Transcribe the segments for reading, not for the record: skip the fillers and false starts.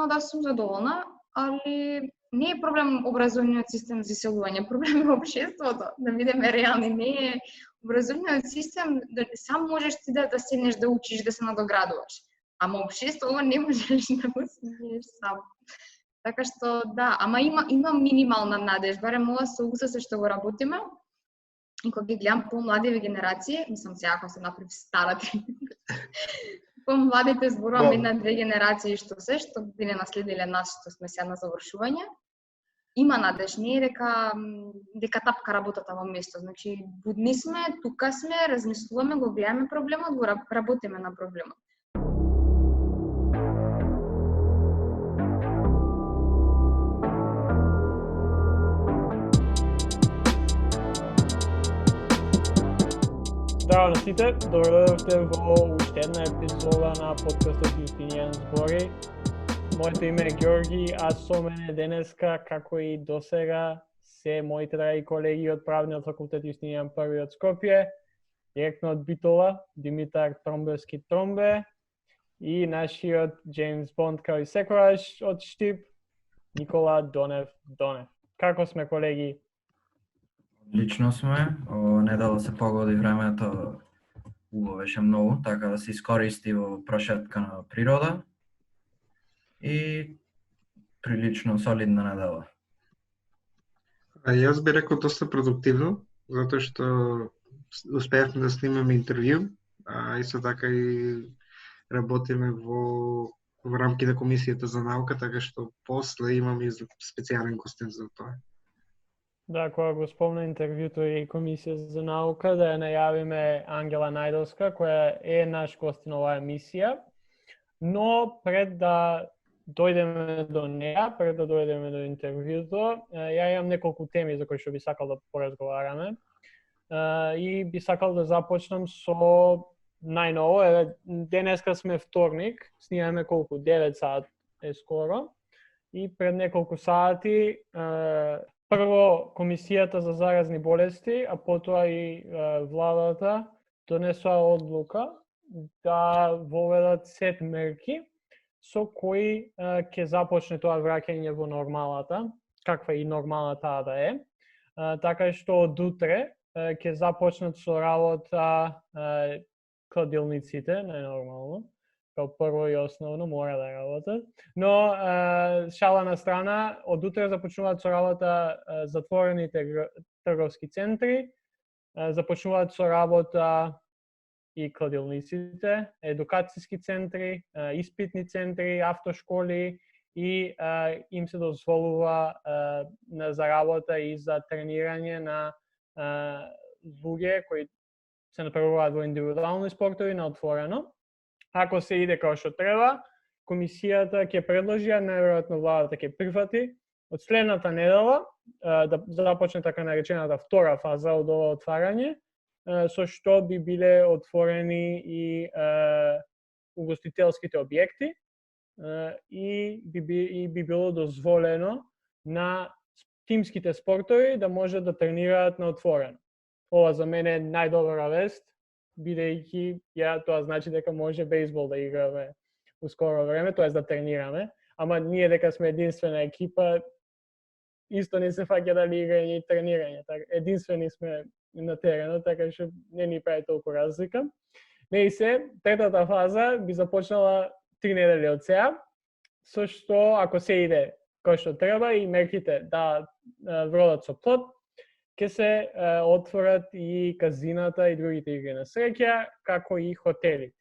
да сум задоволна, али не е проблем образовниот систем за иселување, проблем е општеството, да бидеме реални, не е образовниот систем, да сам можеш ти да седнеш да учиш, да се надоградуваш. Ама општество ова не можеш да го смениш сам. Така што да, ама има минимална надеж, барем ова со УСС што го работиме. И кога ги гледам помладиве генерации, мислам сега ако се направи стара помладите зборувам една-две генерации што биле наследиле нас што сме сега на завршување. Има надеж, не е дека тапка работата во место. Значи, будни сме, тука сме, размислуваме, го гледаме проблемот, го работиме на проблемот. Здраво на сите, добродојавте во уште една епизода на подкастот Јустинијан збори. Моето име е Ѓорги, а со мене денеска, како и досега, се моите драги колеги од Правниот факултет Јустинијан I од Скопје, директно од Битола, Димитар Тромбевски Тромбе и нашиот Джеймс Бонд као и секогаш од Штип, Никола Донев Донев. Како сме, колеги? Лично сме, недела се погоди времето, убаво беше многу, така да се искористи во прошетка на природа и прилично солидна недела. Јас би рекол доста продуктивно, затоа што успеавме да снимаме интервју, а исто така и работиме во рамки на Комисијата за наука, така што после имаме и специјален гостин за тоа. Да, кога го спомна интервјуто и Комисија за наука, да ја најавиме Ангела Најдовска, која е наш гост на оваа емисија. Но пред да дојдеме до неа, пред да дојдеме до интервјуто, ја имам неколку теми за кои што би сакал да поразговараме. И би сакал да започнам со најново. Денеска сме вторник, снимаме колку? 9 сат е скоро. И пред неколку сати прво Комисијата за заразни болести, а потоа и владата донесоа одлука да воведат сет мерки со кои ќе започне тоа враќање во нормалата, каква и нормала таа да е. Така што од утре ќе започнат со работа кладилниците, најнормално. Као прво и основно мора да работат. Но шала на страна, од утре започнуваат со работа затворените трговски центри, започнуваат со работа и кладилниците, едукацијски центри, испитни центри, автошколи и им се дозволува за работа и за тренирање на луѓе кои се направуваат во индивидуални спортови на отворено. Ако се иде како што треба, Комисијата ќе предложи, а најверојатно владата ќе прифати, од следната недела да започне така наречената втора фаза од ова отварање, со што би биле отворени и угостителските објекти и би било дозволено на тимските спортови да може да тренираат на отворено. Ова за мене е најдобра вест, бидејќи тоа значи дека може бейсбол да играме у скоро време, тоа е да тренираме, ама ние дека сме единствена екипа, исто не се фаќа дали играње и тренирање, така единствени сме на теренот, така што не ни прави толку разлика. Не и се, третата фаза би започнала 3 недели од сега, со што ако се иде кој што треба и мерките да вродат со плод, ќе се отворат и казината и другите игри на среќа, како и хотелите.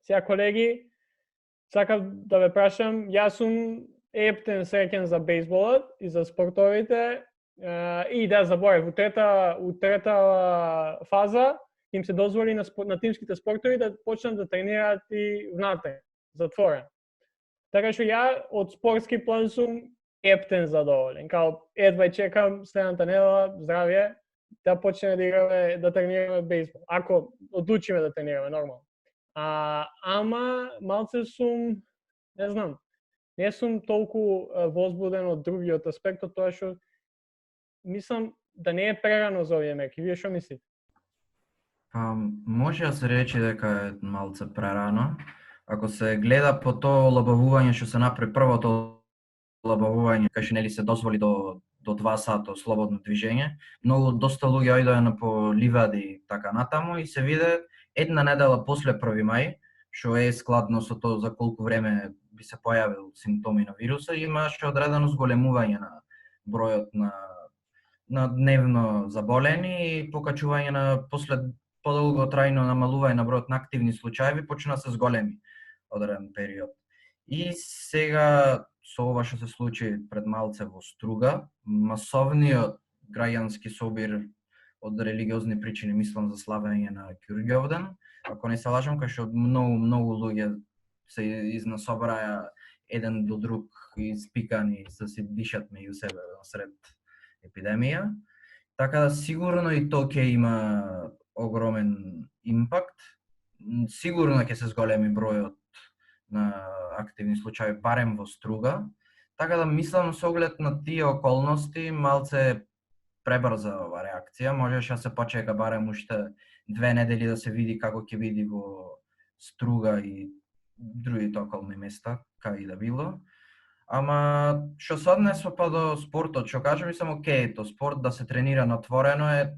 Сега, колеги, сакав да ве прашам, јас сум ептен среќен за бейсболот и за спортовите, и да заборев, у трета фаза им се дозволи на тимските спортови да почнат да тренираат и внатре, затворено. Така што ја од спортски план сум ептен задоволен. Као едва чекам следната недела, здравје, да почнеме да играме, да тренираме бейсбол. Ако одлучиме да тренираме нормално. Ама малце сум, не знам, не сум толку возбуден од другиот аспект, од тоа што мислам да не е прерано за овие мерки. Вие што мислите? Може да се рече дека е малце прерано, Ако се гледа по тоа олабавување што се направи првото олабавување, кај што нели се дозволи до 2 сата слободно движење, доста луѓе ојдоа на по ливади и така натаму и се виде една недела после 1 мај, што е складно со тоа за колку време би се појавил симптоми на вируса, имаше одредено зголемување на бројот на дневно заболени и покачување на после подолго трајно намалување на бројот на активни случаи почна да се зголеми одреден период. И сега со ова што се случи пред малце во Струга, масовниот граѓански собир од религиозни причини, мислам за славење на Ѓурѓевден, ако не се лажам, кај што многу луѓе се изнасобраја еден до друг испикани, се си дишат меѓу себе сред епидемија. Така да сигурно и тоа ќе има огромен импакт. Сигурно ќе се зголеми бројот на активни случаи, барем во Струга. Така да мислам со оглед на тие околности, малце пребрза ова реакција. Можеше да се почека барем уште 2 недели да се види како ќе биде во Струга и другите околни места, кај и да било. Ама што се однесува па до спортот, што кажам, мислам окей, то спорт да се тренира на отворено е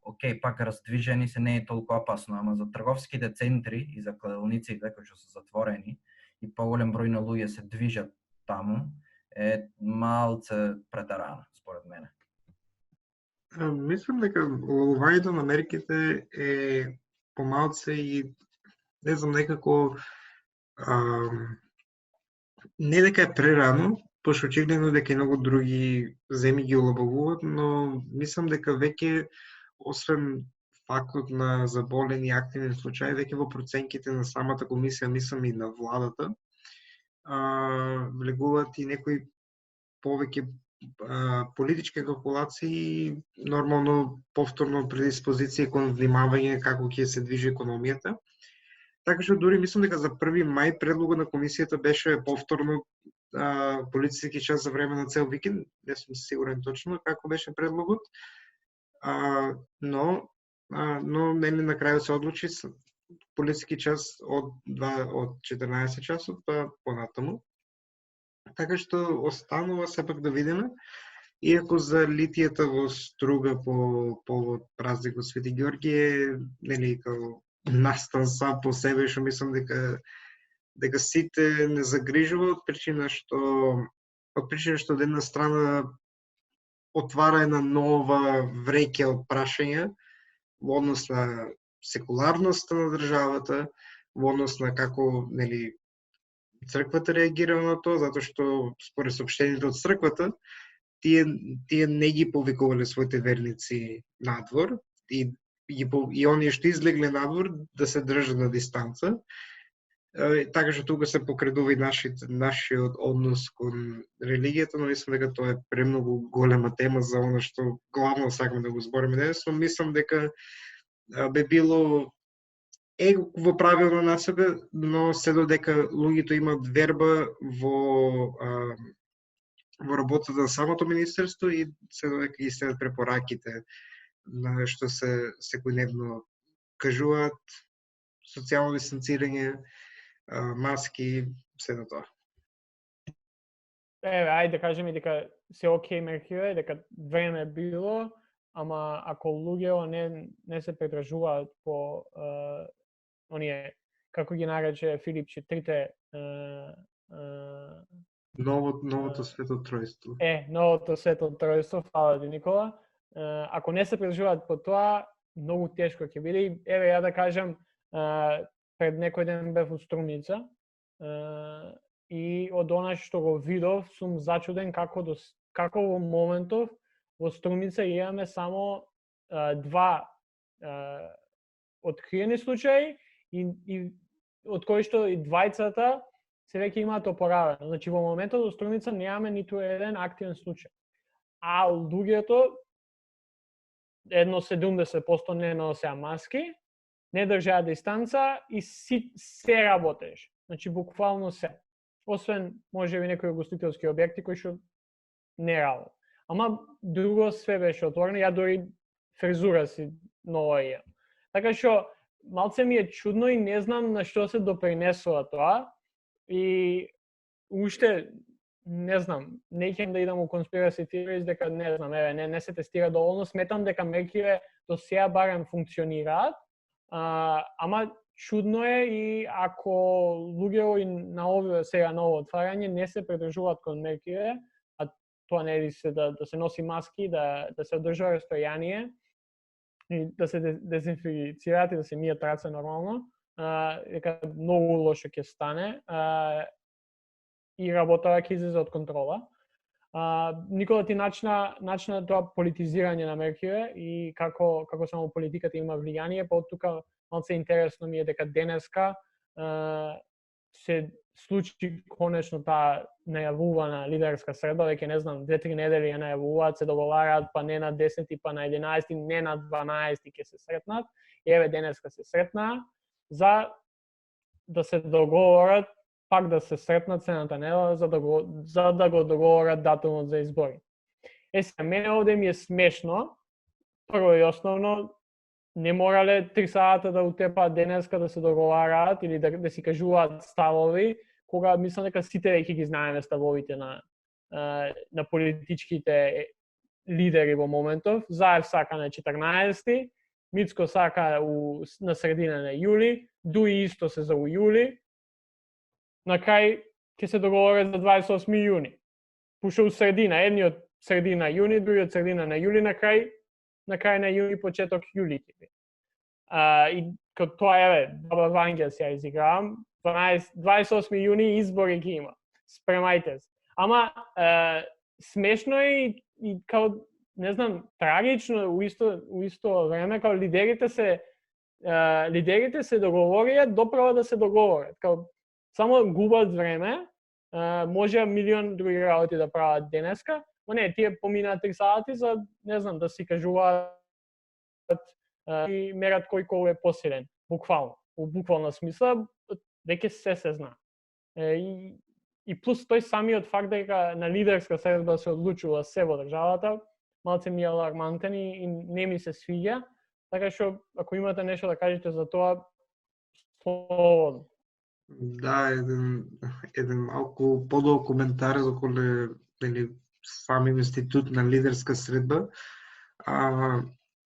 окей, пак раздвижени се не е толку опасно, ама за трговските центри и за кладилниците кои што се затворени и поголем број на луѓе се движат таму, е малце претарано, според мене. Мислам дека ловањето на мерките е помалце и не знам, некако не дека е прерано, пошто очигледно дека и многу други земји ги олабавуваат, но мислам дека веќе освен фактот на заболени и активни случаи, веќе во проценките на самата комисија, мислам и на владата, влегуваат и некои повеќе политички калкулации и нормално повторно предиспозиција кон внимавање како ќе се движи економијата. Така што дури мислам дека за 1 мај предлогот на комисијата беше повторно полициски час за време на цел викенд, не сум сигурен точно како беше предлогот, но нели на крајот се одлучи полициски час од 14 часот па понатаму. Така што останува сепак да видиме, иако за литијата во Струга по повод празникот Свети Ѓорѓи е нели како настан сам по себе, што мислам дека сите не загрижува од причина што од една страна отвара една нова вреќа од прашања во однос на секуларноста на државата, во однос на како нели црквата реагира на тоа, затоа што според соопштението од црквата тие не ги повикувале своите верници надвор и оние што излегле надвор да се држат на дистанца. Така што тука се покредува и нашиот однос кон религијата, но мислам дека тоа е премногу голема тема за она што главно сакаме да го збориме денес, но мислам дека би било во правилна насока, но се додека луѓето имаат верба во работата на самото министерство и се додека ги следат препораките на што се секојдневно кажуваат, социјално дистанцирање, маски, се до тоа. Ајде да кажеме дека се окей мерките, дека време било, ама ако луѓето не се придржуваат по оние, како ги нарече Филип, трите новото свето тројство. Новото свето тројство, фала ти Никола. Ако не се придржуваат по тоа, многу тешко ќе биде. Еве ја да кажам, пред некој ден бев во Струмица и од она што го видов сум зачуден како во моментов во Струмица имаме само 2 откриени случаи и од кои што и двајцата се веќе имаат опоравено. Значи во моментот во Струмица немаме ниту еден активен случај. А луѓето 70% не носеа маски, не држаа дистанца и се работеше. Значи буквално се. Освен можеби некои гостителски објекти кои што не работат. Ама друго све беше отворено, ја дори фризура си нова ја. Така што малце ми е чудно и не знам на што се допринесува тоа. И уште не знам, не ќе да идам у conspiracy theories дека не знам, не се тестира доволно, сметам дека мерките до сега барем функционираат, ама чудно е и ако луѓето и на овие сега ново отварање не се придржуваат кон мерките, а тоа не е да се носи маски, да се одржува растојание и да се дезинфицираат и да се мијат раце нормално, дека многу лошо ќе стане. И работата ќе излезе од контрола. Никола ти начина тоа политизирање на мерките и како само политиката има влијание, па од тука малце интересно ми е дека денеска се случи конечно таа најавувана лидерска средба, веќе не знам, 2-3 недели ја најавуваат, се договараат, па не на 10, па на 11, не на 12 ќе се сретнат. И еве денеска се сретнаа за да се договорат пак да се сретнат следната недела за да го договорат датумот за избори. Сега, мене овде ми е смешно, прво и основно, не морале 3 сата да утепаат денеска да се договараат или да си кажуваат ставови, кога мислам дека сите веќе ги знаеме ставовите на политичките лидери во моментов. Заев сака на 14, Мицко сака на средина на јули, Дуи исто се за јули, на крај ќе се договорат за 28 јуни. Пошто у средина, едниот средина јуни, другиот средина на јули, на крај на јуни, почеток јули ќе биде. И кога тоа еве, баба Вања се ја изигравам, 28 јуни избори ги има. Спремајте се. Ама смешно е и као не знам, трагично у исто време, као лидерите се договорија доправа да се договорат. Као само губат време, може милион други работи да прават денеска, но не, тие поминаат 3 сати за, не знам, да си кажуваат и мерат кој колку е посилен, буквално. У буквална смисла, веќе се зна. И плюс тој самиот факт дека на лидерска средба се одлучува се во државата, малце ми е алармантен и не ми се свиѓа, така што ако имате нешто да кажете за тоа, слободно. Да, еден малку подолг коментар за самиот институт на лидерска средба.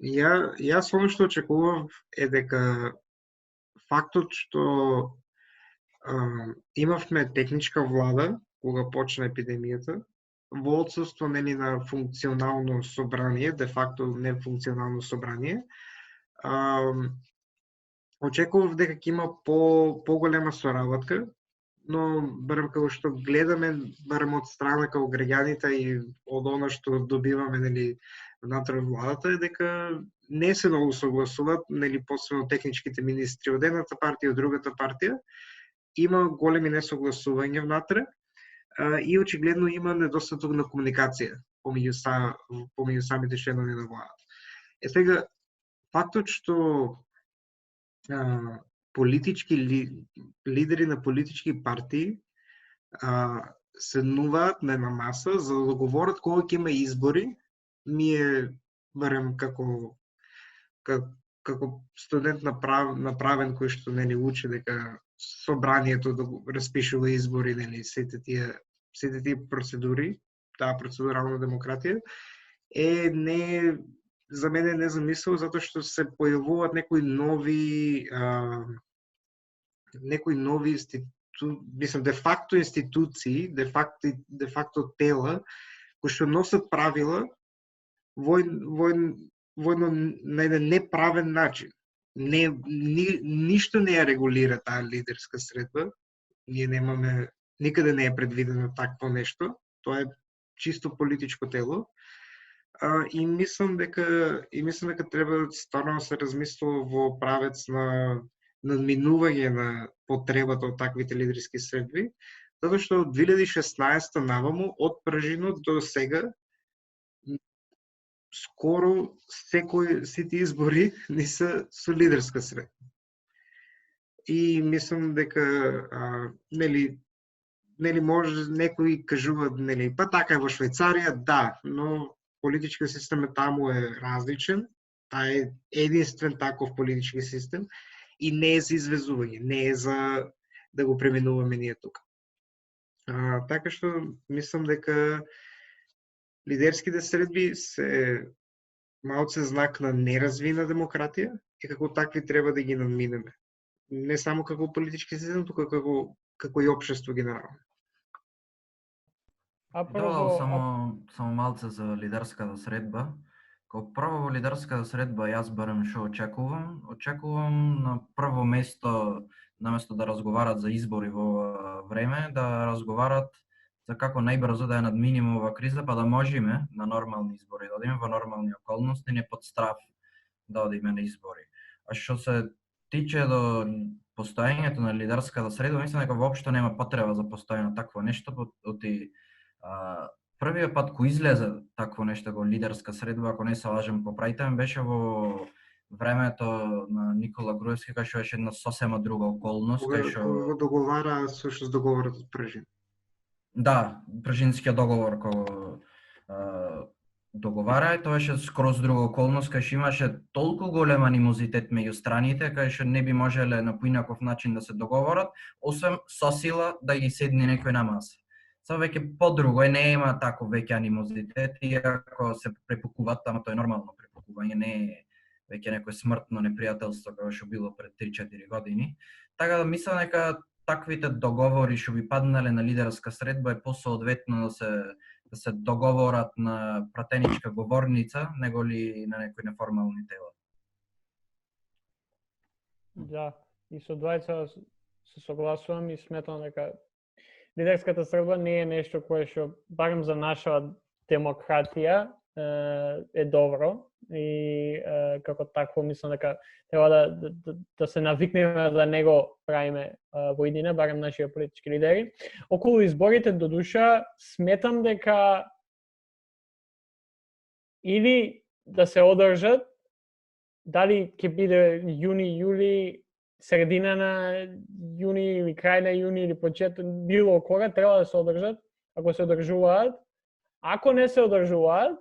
Јас оно што очекував е дека фактот што имавме техничка влада кога почна епидемијата, во отсуство на функционално собрание, де факто нефункционално собрание, очекував дека ќе има поголема соработка, но барем како што гледаме, барем од страна како граѓаните и од она што добиваме внатре владата, е дека не се многу согласуваат, посебно техничките министри од едната партија и од другата партија, има големи несогласувања внатре и очигледно има недостаток на комуникација помеѓу самите членови на владата. Сега, фактот што политички лидери на политички партии седнуваат на една маса за да договорат кога ќе има избори, ми е барем како студент направен кој што учи дека собранието да го распишува избори, сите тие процедури, таа процедурална демократија е за мене не замислил, затоа што се појавуваат некои нови мислам де факто институции, де факто тела кои што носат правила на еден неправен начин. Ништо не ја регулира таа лидерска средба. Ние немаме, никаде не е предвидено такво нешто. Тоа е чисто политичко тело. И мислам дека треба стварно се размислува во правец на надминување на потребата од таквите лидерски средби, затоа што од 2016 наваму, од пржинот до сега, скоро сите избори не се со лидерска средба. И мислам дека може некои кажуваат, па така е во Швајцарија, да, но политички систем таму е различен, таа е единствен таков политички систем и не е за извезување, не е за да го преминуваме ние тука. Така што мислам дека лидерските средби се малце знак на неразвина демократија и како такви треба да ги надминеме. Не само како политички систем, туку како и општество генерално. Добавам само малце за лидерската средба. Како прво во лидерската средба јас барем што очекувам. Очекувам на прво место, наместо да разговарат за избори во време, да разговарат за како најбрзо да ја надминеме ова криза, па да можеме на нормални избори, да одиме во нормални околности, не под страв да одиме на избори. А што се тиче до постоењето на лидерската средба, мислам дека воопшто нема потреба за постоење на такво нешто, оти првиот пат кој излезе такво нешто во лидерска средба, ако не се лажам, поправите ме, беше во времето на Никола Груевски, кај што беше една сосема друга околност, кај што го договара со договорот од Пржин. Да, Пржинскиот договор кој договара, тоа беше скроз друга околност, кај што имаше толку голем анимозитет меѓу страните, кај што не би можеле на поинаков начин да се договорат, освен со сила да ги седне некој на маса. Са веќе подруго не има тако веќе анимозитет, иако се препукуваат, ама тоа е нормално препукување, не е веќе некој смртно непријателство како што било пред 3-4 години. Така да мислам дека таквите договори што би паднале на лидерска средба е посоодветно да се договорат на пратеничка говорница, него ли на некои неформални тела. Да, и со двајца се согласувам и сметам дека лидерската средба не е нешто кое што барем за наша демократија е добро и како такво мислам дека треба да се навикнеме да не го правиме во иднина, барем нашите политички лидери. Околу изборите до душа сметам дека или да се одржат, дали ќе биде јуни, јули, средина на јуни или крај на јуни или почеток, било кога треба да се одржат, ако се одржуваат. Ако не се одржуваат,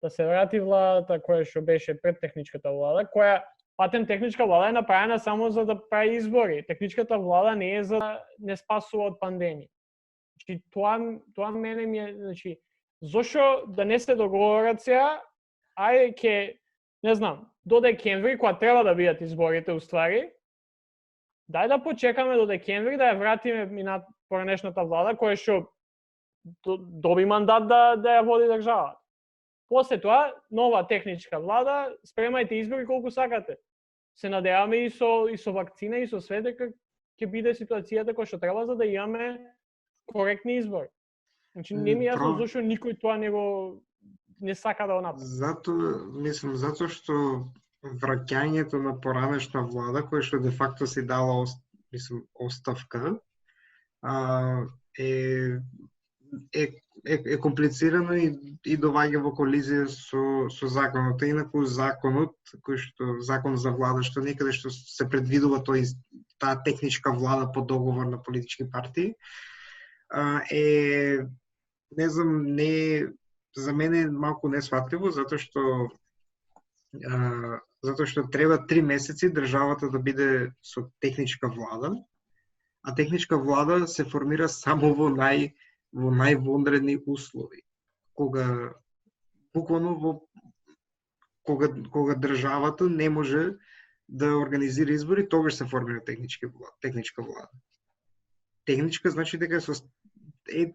да се врати владата која што беше пред техничката влада, која патем техничка влада е направена само за да прави избори. Техничката влада не е за да не спасува од пандемија. Значи тоа мене ми е, значи, зошто да не се договорат сега, ајде ќе, не знам, до декември, кога треба да бидат изборите уствари, дај да почекаме до декември да ја вратиме поранешната влада која што доби мандат да ја води државата. После тоа, нова техничка влада, спремајте избори колку сакате. Се надеваме и со вакцина и со све дека ќе биде ситуацијата која што треба за да имаме коректни избори. Значи не ми јасно зошто никој тоа не сака да го направи. Затоа што враќањето на поранешна влада која што де факто си дала оставка е комплицирано и доваѓа во колизија со законот. Инаку законот, кој што закон за влада, што некаде што се предвидува таа техничка влада по договор на политички партии, не знам, за мене е малку несватливо, затоа што треба 3 месеци државата да биде со техничка влада, а техничка влада се формира само во највонредни услови. Буквално кога државата не може да организира избори, тогаш се формира техничка влада. Техничка значи дека е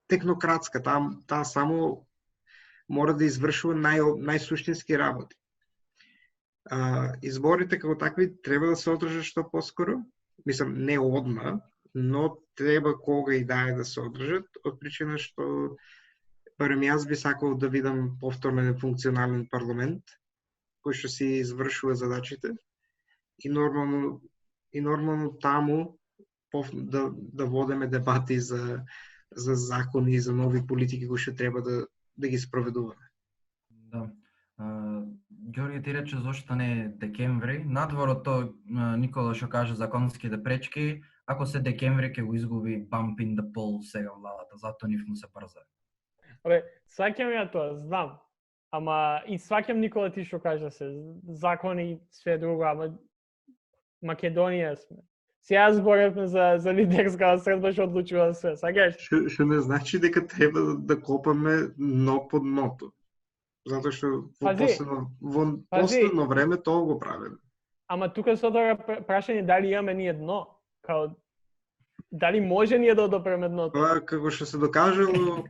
технократска, таа само мора да извршува најсуштински работи. Изборите како такви треба да се одржат што поскоро, мислам не одма, но треба кога и да се одржат, од причина што барем јас би сакал да видам повторно функционален парламент кој што си извршува задачите и нормално таму да водиме дебати за закони и за нови политики кои што треба да ги спроведуваме. Да. Ѓорѓе, ти рече зошто не е декември. Надвор од тоа Никола што каже законските пречки, ако се декември ќе го изгуби bump in the poll сега владата, затоа нив му се брза. Сваќам ја тоа, знам. Ама и сваќам Никола ти што кажа се закони и све друго, ама Македонија сме. Сега зборевме за лидерска средба што одлучува све, сакаш? Што не значи дека треба да копаме дно под дното. Затоа што во последно време тоа го правиме. Ама тука се отвора прашање дали имаме ние дно, као дали може ние да одопреме дното? Тоа како што се докажало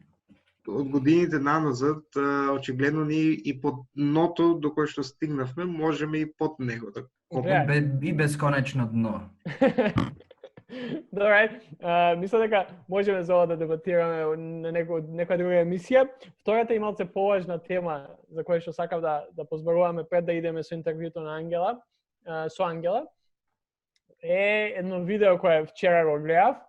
од годините наназад, очигледно ние и под дното до кое што стигнавме, можеме и под него да копаме. И бесконечно дно. Добре, мислам дека можеме за ова да дебатираме на некоја друга емисија. Втората и малце поважна тема за која што сакав да позборуваме пред да идеме со интервјуто на Ангела, со Ангела, е едно видео кое вчера го гледав.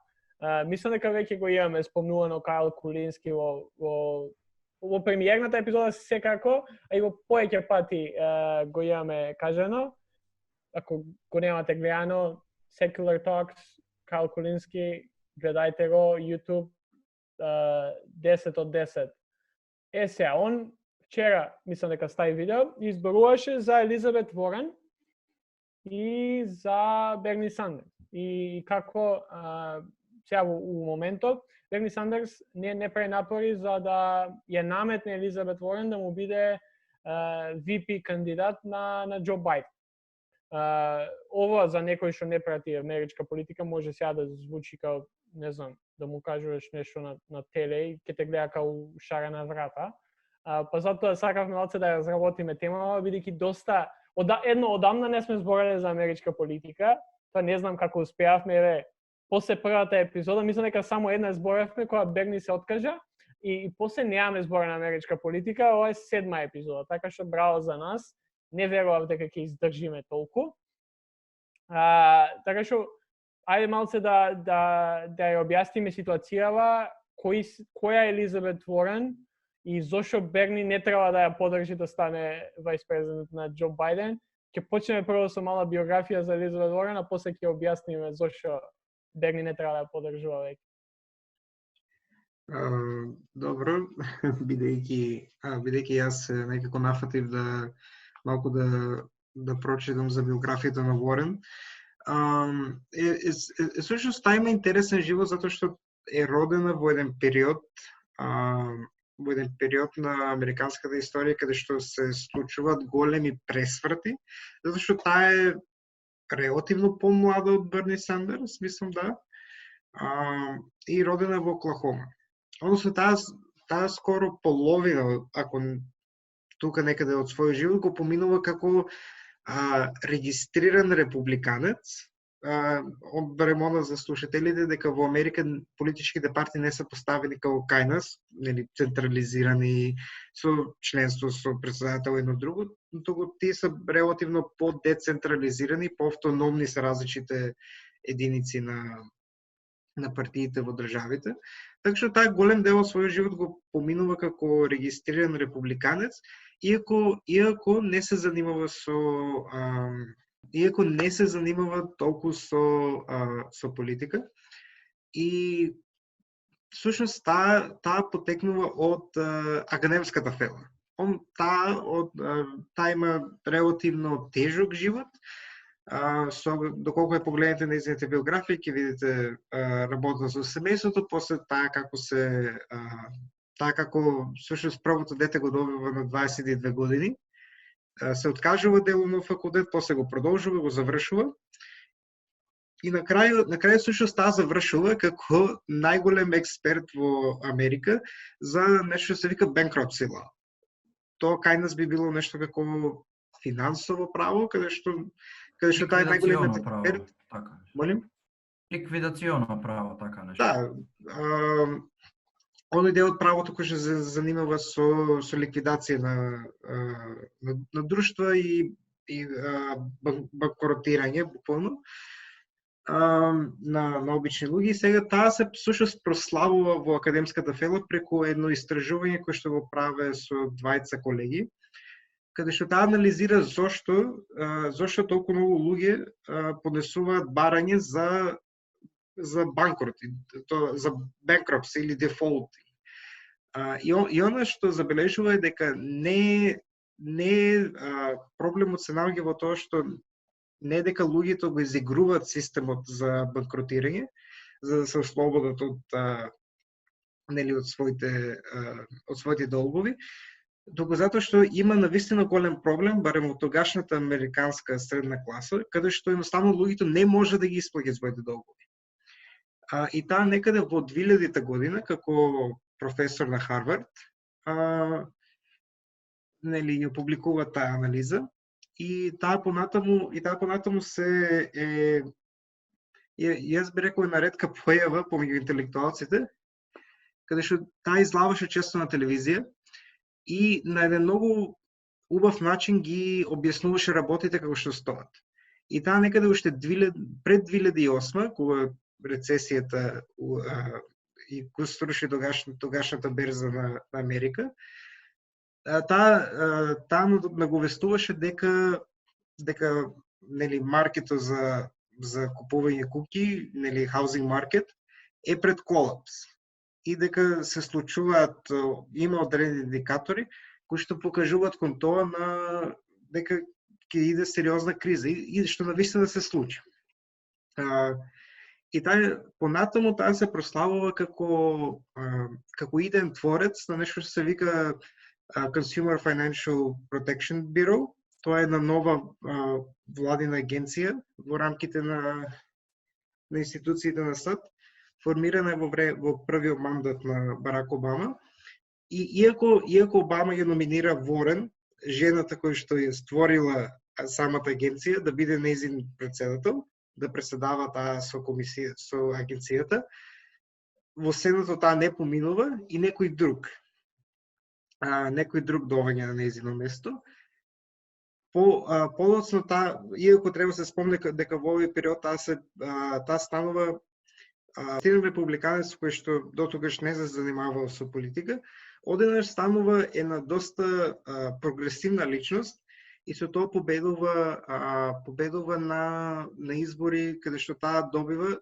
Мислам дека веќе го имаме спомнувано Кайл Кулински во премиерната епизода секако, а и во повеќе пати го имаме кажано. Ако го немате гледано, Secular Talks, Кайл Кулински, гледајте го, YouTube, 10 од 10. Сега, он вчера, мислам дека стави видео, изборуваше за Елизабет Ворен и за Берни Сандерс. И како сега у моментот, Берни Сандерс не прави напори за да ја наметне Елизабет Ворен да му биде VP кандидат на Џо Бајден. Ова за некој што не прати америчка политика може сега да звучи као, не знам, да му кажуваш нешто на теле и ќе те гледа као шарена врата. Па затоа сакавме малце да разработиме темава, бидејќи доста одамна не сме збореле за америчка политика. Тоа не знам како успеавме, после првата епизода, мислам дека само една зборевме кога Берни се откажа и после немаме збора на америчка политика, ова е 7-ма епизода, така што браво за нас. Не верував дека ќе издржиме толку. Така што, ајде малце да ја објасниме ситуацијава, која е Елизабет Ворен и зошто Берни не треба да ја подржи да стане вајс-президент на Џо Бајден. Ќе почнеме прво со мала биографија за Елизабет Ворен, а после ќе објасниме зошто Берни не треба да ја подржува веќе. Добро, бидејќи јас некако нафатив малку да прочитам за биографијата на Ворен. Всушност таа има интересен живот затоа што е родена во еден период на американската историја каде што се случуваат големи пресврти, затоа што таа е релативно помлада од Берни Сандерс, мислам и родена во Оклахома. Односно таа скоро половина, ако тука некаде од својот живот го поминува како регистриран републиканец. Одбремона за слушателите дека во Америка политичките партии не се поставени како кај нас, нели централизирани со членство со претседател едно друго, туку тие се релативно по-децентрализирани, по-автономни се различите единици на партиите во државите. Така што таа голем дел од својот живот го поминува како регистриран републиканец, иако не се занимава толку со политика. И всушност таа потекнува од академската фела. Таа има релативно тежок живот. Доколку ја погледнете нејзините биографии, ќе видите работа со семејството, после таа како всушност првото дете го добива на 22 години, се откажува деловно факултет, после го продолжува, го завршува и на крај всушност таа завршува како најголем експерт во Америка за нешто се вика bankruptcy law. Тоа кај нас би било нешто како финансово право, каде што таа е најголем експерт. Молим? Ликвидационо право, така нешто. Да. Оној дел од правото кој се занимава со ликвидација на друштва и банкротирање, буквално, на обични луѓе. Сега таа се всушност прославува во академската фела преку едно истражување кое што го праве со двајца колеги, каде што таа анализира зошто толку многу луѓе поднесуваат барање за банкроти, за bankruptcy или default. И она што забележува е дека не проблемот се наоѓа во тоа што не дека луѓето го изигруваат системот за банкротирање, за да се ослободат од своите долгови, туку затоа што има навистина голем проблем, барем од тогашната американска средна класа, каде што едноставно луѓето не може да ги исплаќаат своите долгови. И таа некаде во 2000 година, како професор на Харвард, ја публикува таа анализа и таа понатаму се јас би рекол една ретка појава помеѓу интелектуалците, каде што таа излаваше често на телевизија и на еден многу убав начин ги објаснуваше работите како што стоат. И таа некаде уште пред 2008, кога рецесијата и го струши тогашната берза на Америка, таа наговестуваше дека нели маркетот за купување куќи, нели housing market е пред колапс и дека се случуваат, има одредени индикатори кои што покажуваат кон тоа дека ќе иде сериозна криза и што навистина се случи. И понатаму таа се прославува како идеен творец на нешто што се вика Consumer Financial Protection Bureau. Тоа е една нова владина агенција во рамките на институциите на САД, формирана во првиот мандат на Барак Обама. И иако Обама ја номинира Ворен, жената која што ја створила самата агенција, да биде нејзин председател, да преседава таа со агенцијата, во Сенатот таа не поминува и некој друг доаѓа на нејзино место. Подоцна иако треба се спомне дека во овој период таа станува еден републиканец кој што дотогаш не се занимавал со политика, одеднаш станува една доста прогресивна личност и со тоа победува на избори, каде што таа добива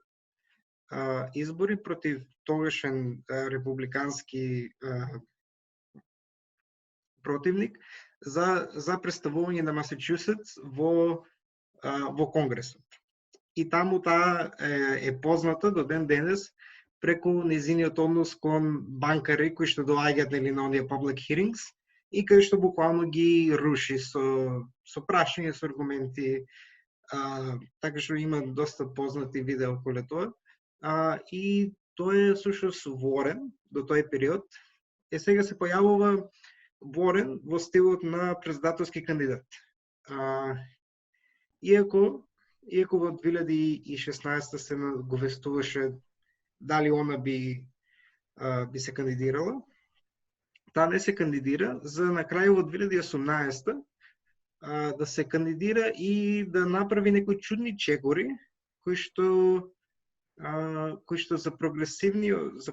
избори против тогашен републикански противник за представување на Масачусетс во Конгресот. И таму таа е позната до ден денес преку незиниот однос кон банкари кои што доаѓаат на оние public hearings и кај што буквално ги руши со прашање, со аргументи, така што има доста познати видеа околу тоа. И тоа е сушност Ворен до тој период. Сега се појавува Ворен во стилот на председателски кандидат. Иако во 2016 се наговестуваше дали она би се кандидирала, таа не се кандидира, за на крај во 2018 да се кандидира и да направи некои чудни чекори кои што за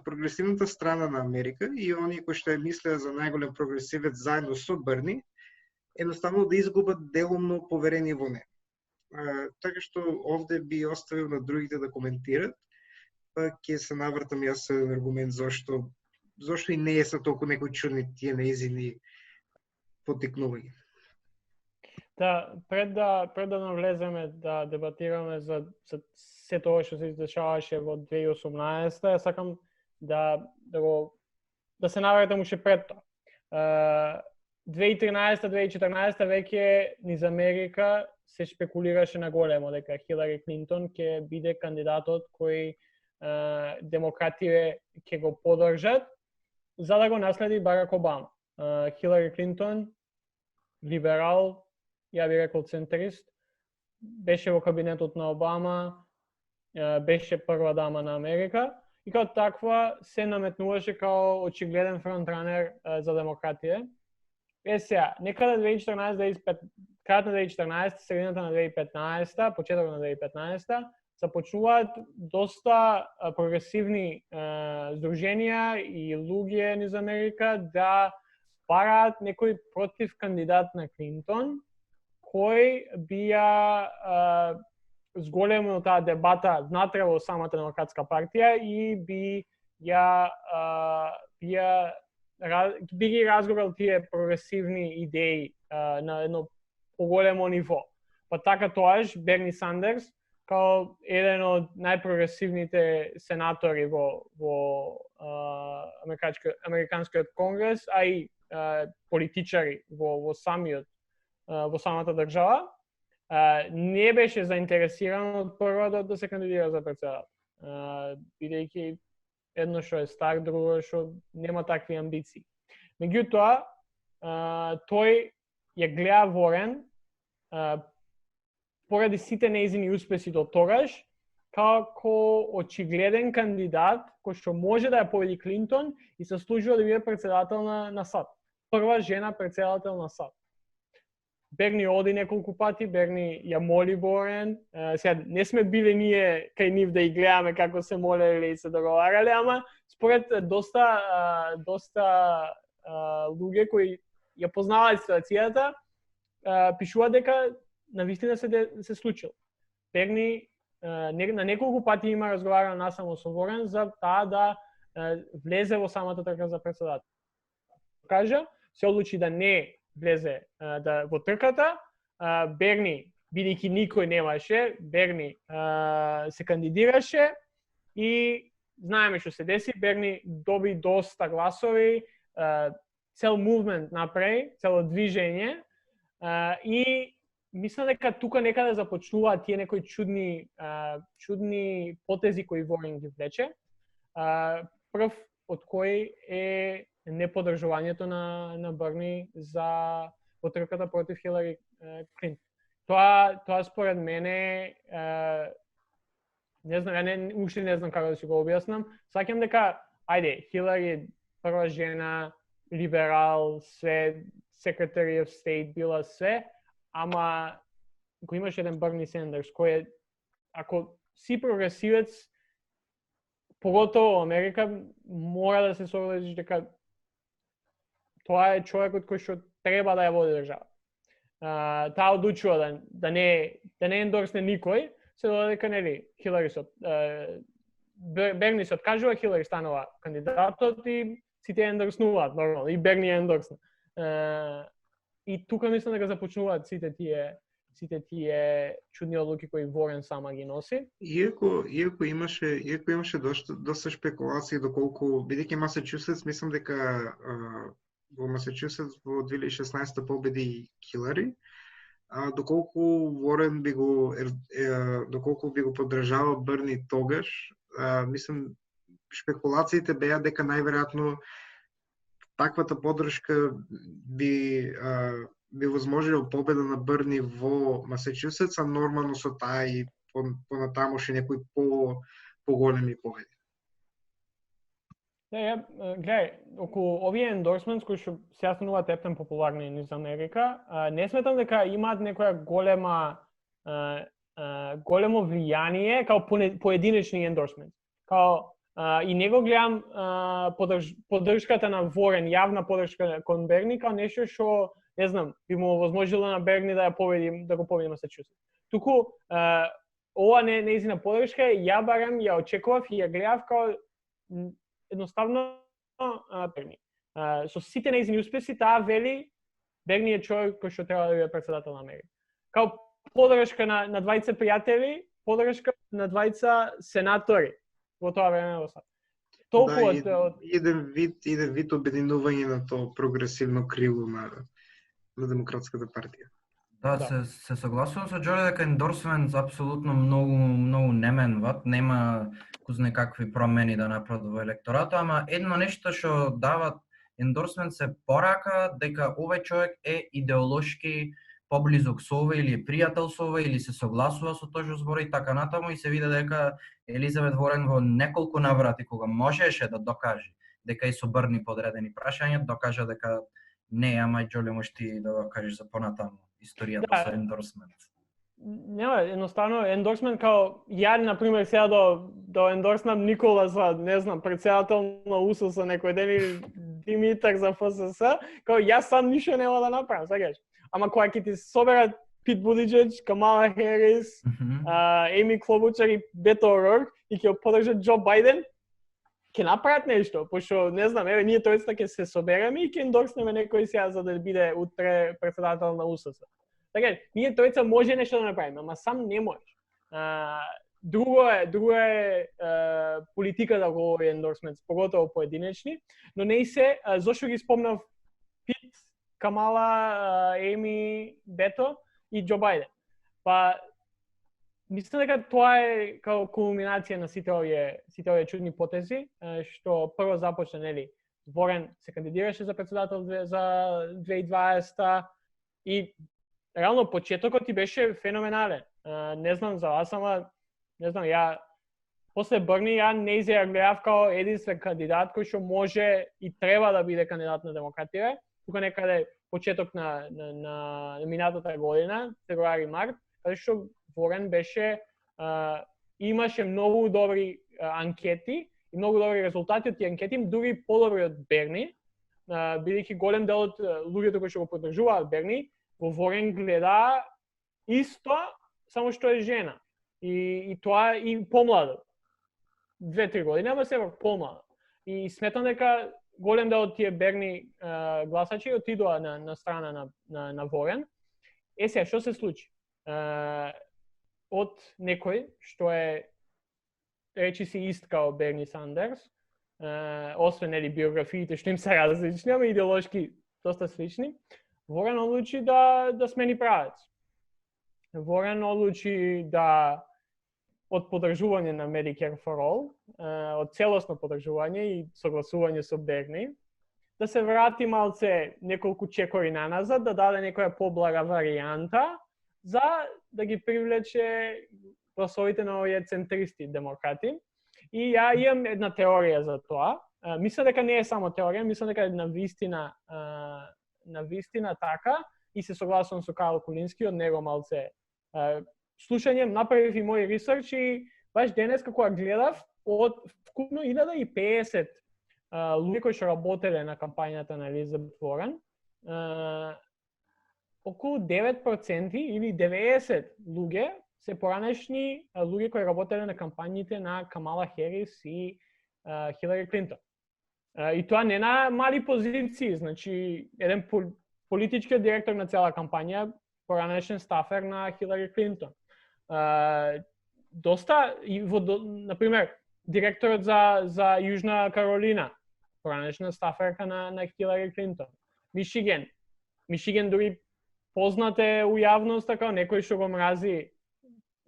прогресивната страна на Америка и оние кои што ја мислеа за најголем прогресивец заедно со Берни, едноставно да изгубат делумно поверение во неа. Така што овде би оставил на другите да коментират, па ќе се навртам јас со аргумент зошто и не е са толку некои чудни тие неизини потикнувања. Да, пред да навлеземе да дебатираме за се тоа што се издешаваше во 2018, сакам да се навратам уште пред тоа. 2013-2014 веќе низ Америка се шпекулираше на големо дека Хилари Клинтон ќе биде кандидатот кој демократите ќе го поддржат за да го наследи Барак Обама. Хилари Клинтон, либерал, ја би рекол центрист, беше во кабинетот на Обама, беше прва дама на Америка и како таква се наметнуваше као очигледен фронтранер за демократите. Сега, некаде 2014, крајот на 2014, средината на 2015, почетокот на 2015, започнуваат доста прогресивни здруженија и луѓе низ Америка да бараат некој против кандидат на Клинтон, кој бија зголемил таа дебата внатре во самата демократска партија и би ги разговарал тие прогресивни идеи на едно поголемо ниво. Па така тоаш Берни Сандерс као еден од најпрогресивните сенатори во Американскиот конгрес, а и политичари во самата држава, не беше заинтересиран од прво да се кандидира за председател. Бидејќи едно што е стар, друго што нема такви амбиции. Меѓутоа, тој ја гледа Ворен поради сите нејзини успеси до тогаш, како очигледен кандидат кој што може да ја победи Клинтон и се служува да биде председател на САД. Прва жена председател на САД. Берни оди неколку пати, Берни ја моли Ворен. Сега не сме биле ние кај нив да ја гледаме како се молеле и се договарале, ама според доста луѓе кои ја познаваат ситуацијата, пишува дека навистина се случил. Берни на неколку пати има разговарано насамо со Ворен за таа да влезе во самата трка за председател. Кажа, се одлучи да не влезе во трката. Берни, бидејќи никој немаше, Берни се кандидираше и знаеме што се деси. Берни доби доста гласови, цел мувмент направи, цело движење и мислам дека тука некаде започнуваат тие некои чудни потези кои Ворен ги влече. Прв од кој е неподржувањето на Берни за потрката против Хилари Клинтон. Тоа според мене не знам, уште не знам како да си го објаснам. Сакам дека ајде, Хилари е прва жена, либерал, све, Secretary of State била све, ама ако имаш еден Берни Сандерс кој е, ако си прогресивец, поготово во Америка, мора да се согласиш дека тоа е човекот кој што треба да ја води држава. Таа одлучува да не ендорсне никој, се додека нели Хилари Берни се откажува, Хилари станува кандидатот и сите ендорснуваат нормално, и Берни ендорсна. И тука мислам дека започнуваат сите тие чудни одлуки кои Ворен сама ги носи. Иако имаше доста спекулации доколку, бидејќи Масачусетс, мислам дека во Масачусетс во 2016 победи Хилари, доколку Ворен доколку би го поддржавал Берни тогаш, мислам спекулациите беа дека најверојатно таквата поддршка би возможила победа на Берни во Масачусетс, а нормално со таа и понатамуше некои поголеми победи. Гледај, околу овие ендорсментс кои што се стануваат ептен популарни низ Америка, не сметам дека имаат некоја големо влијание као поединечни ендорсментс. И него гледам поддршката на Ворен, јавна поддршка кон Берни, као нешто што, не знам, би му возможило на Берни да го победи Масачусетс. Туку, ова нејзина поддршка, ја барем, ја очекував и ја гледав као едноставно Берни. Со сите нејзини успеси, таа вели Берни е човек кој што треба да биде председател на Америка. Као поддршка на двајца пријатели, поддршка на двајца сенатори во тоа време во САД. Толку еден вид обединување на тоа прогресивно крило на Демократската партија. Да, се согласувам со Џоли дека ендорсмент апсолутно многу неменват, нема кузне какви промени да направат во електоратот, ама едно нешто што дават ендорсмент се порака дека овој човек е идеолошки поблизок со овој или е пријател со овој или се согласува со тоа што збори и така натаму, и се види дека Елизабет Ворен во неколку наврати кога можеше да докаже дека и со Берни подредени прашања, докажа дека не, ама Џоли можеш ти да го кажеш за понатаму историјата со ендорсмент. Нема, едноставно ендорсмент као ја на пример сега да ендорснам Никола за, не знам, председател на УСС некој ден или Димитар за ФСС, као јас сам ништо нема да направам, сакаш. Ама кога ќе ти соберат Пит Будиџеџ, Камала Херис, Еми Клобучар и Бето О'Рорк и ќе поддржат Џо Бајден, ќе направат нешто, пошто не знам, еве ние тројцата ќе се собереме и ќе ендорснеме некој сега за да биде утре председател на УСС. Така, ние тројца може нешто да направиме, ама сам не можеш. Друго е политика да го ендорсмент, поготово поединечни, но не и се, зошто ги спомнав Пит, Камала, Еми, Бето и Џо Бајден. Па, мислам дека тоа е као кулминација на сите овие чудни потези, што прво започна, нели, Ворен се кандидираше за председател за 2020 и реално почетокот ти беше феноменален. Не знам за вас, ама не знам, после Берни не се гледав као единствен кандидат кој што може и треба да биде кандидат на демократија. Тука некаде почеток на минатата година, февруари-март, каде што Ворен беше имаше многу добри анкети и многу добри резултати од тие анкети, дури подобри од Берни, бидејќи голем дел од луѓето кои што го поддржуваат Берни, во Ворен гледа исто, само што е жена. И тоа и помладо. 2-3 години, ама сепак помладо. И сметам дека голем дел од тие Берни гласачи отидоа на страна на Ворен. Сега, што се случи? Од некој што е речи си ист као Берни Сандерс, освен нели биографиите што им се различни, ама идеолошки доста слични, Ворен одлучи да смени правец. Ворен одлучи да од поддржување на Medicare for All, од целосно поддржување и согласување со Берни, да се врати малце неколку чекори наназад, да даде некоја поблага варијанта за да ги привлече гласовите на овие центристи демократи. И ја имам една теорија за тоа. Мислам дека не е само теорија, мислам дека е на вистина така и се согласувам со Карл Кулински, од него малце слушање, направив и мој ресерч и баш денес кога гледав од вкупно 1050 луѓе кои што работеле на кампањата на Елизабет Ворен, околу 9% или 90 луѓе се поранешни луѓе кои работеле на кампањите на Камала Херис и Хилари Клинтон. И тоа не на мали позиции, значи еден политички директор на цела кампања, поранешен стафер на Хилари Клинтон. Доста, например, директорот за Јужна Каролина, поранешна стаферка на Хилари Клинтон. Мишиген дури познат е у јавност како некој што го мрази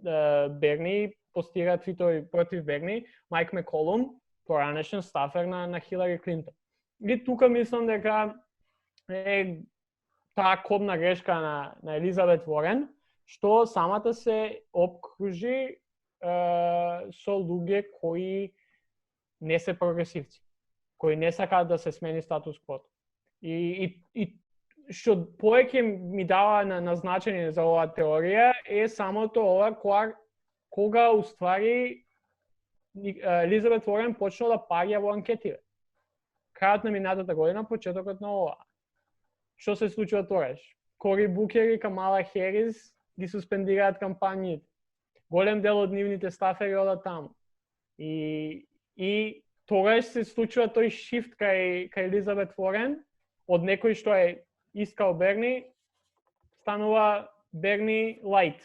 Берни, постира твитови против Берни, Майк Меколум, поранешен стафер на Хилари Клинтон. И тука мислам дека е таа кобна грешка на Елизабет Ворен, што самата се обкружи со луѓе кои не се прогресивци, кои не сакаат да се смени статус квото. И што повеќе ми дава на значење за оваа теорија е самото ова кога уствари Елизабет Ворен почнала да паѓа во анкетиве. Крајот на минатата година, почетокот на ова. Што се случува тогаш? Кори Букер и Камала Херис ги суспендираат кампањите. Голем дел од нивните стафери одат таму. И тогаш се случува тој шифт кај Елизабет Ворен, од некој што е искал Берни, станува Берни лайт.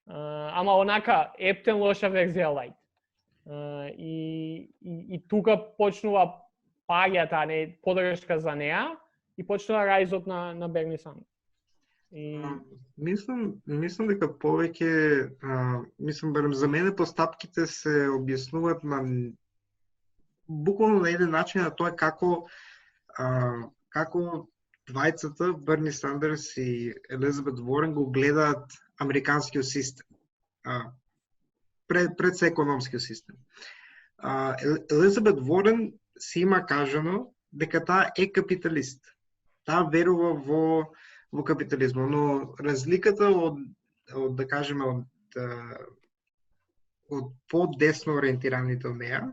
Ама онака ептен лоша верзија лайт. И тука почнува паѓа таа поддршка за неа и почнува рајзот на Берни Сандерс. Мислам дека повеќе, барем за мене постапките се објаснуваат на буквално на еден начин, на тоа како двајцата, Берни Сандерс и Елизабет Ворен, го гледаат американскиот систем. Пред се економскиот систем. Елизабет Ворен си има кажано дека таа е капиталист. Таа верува во капитализмот, но разликата од да кажеме од по-десно ориентираните од неа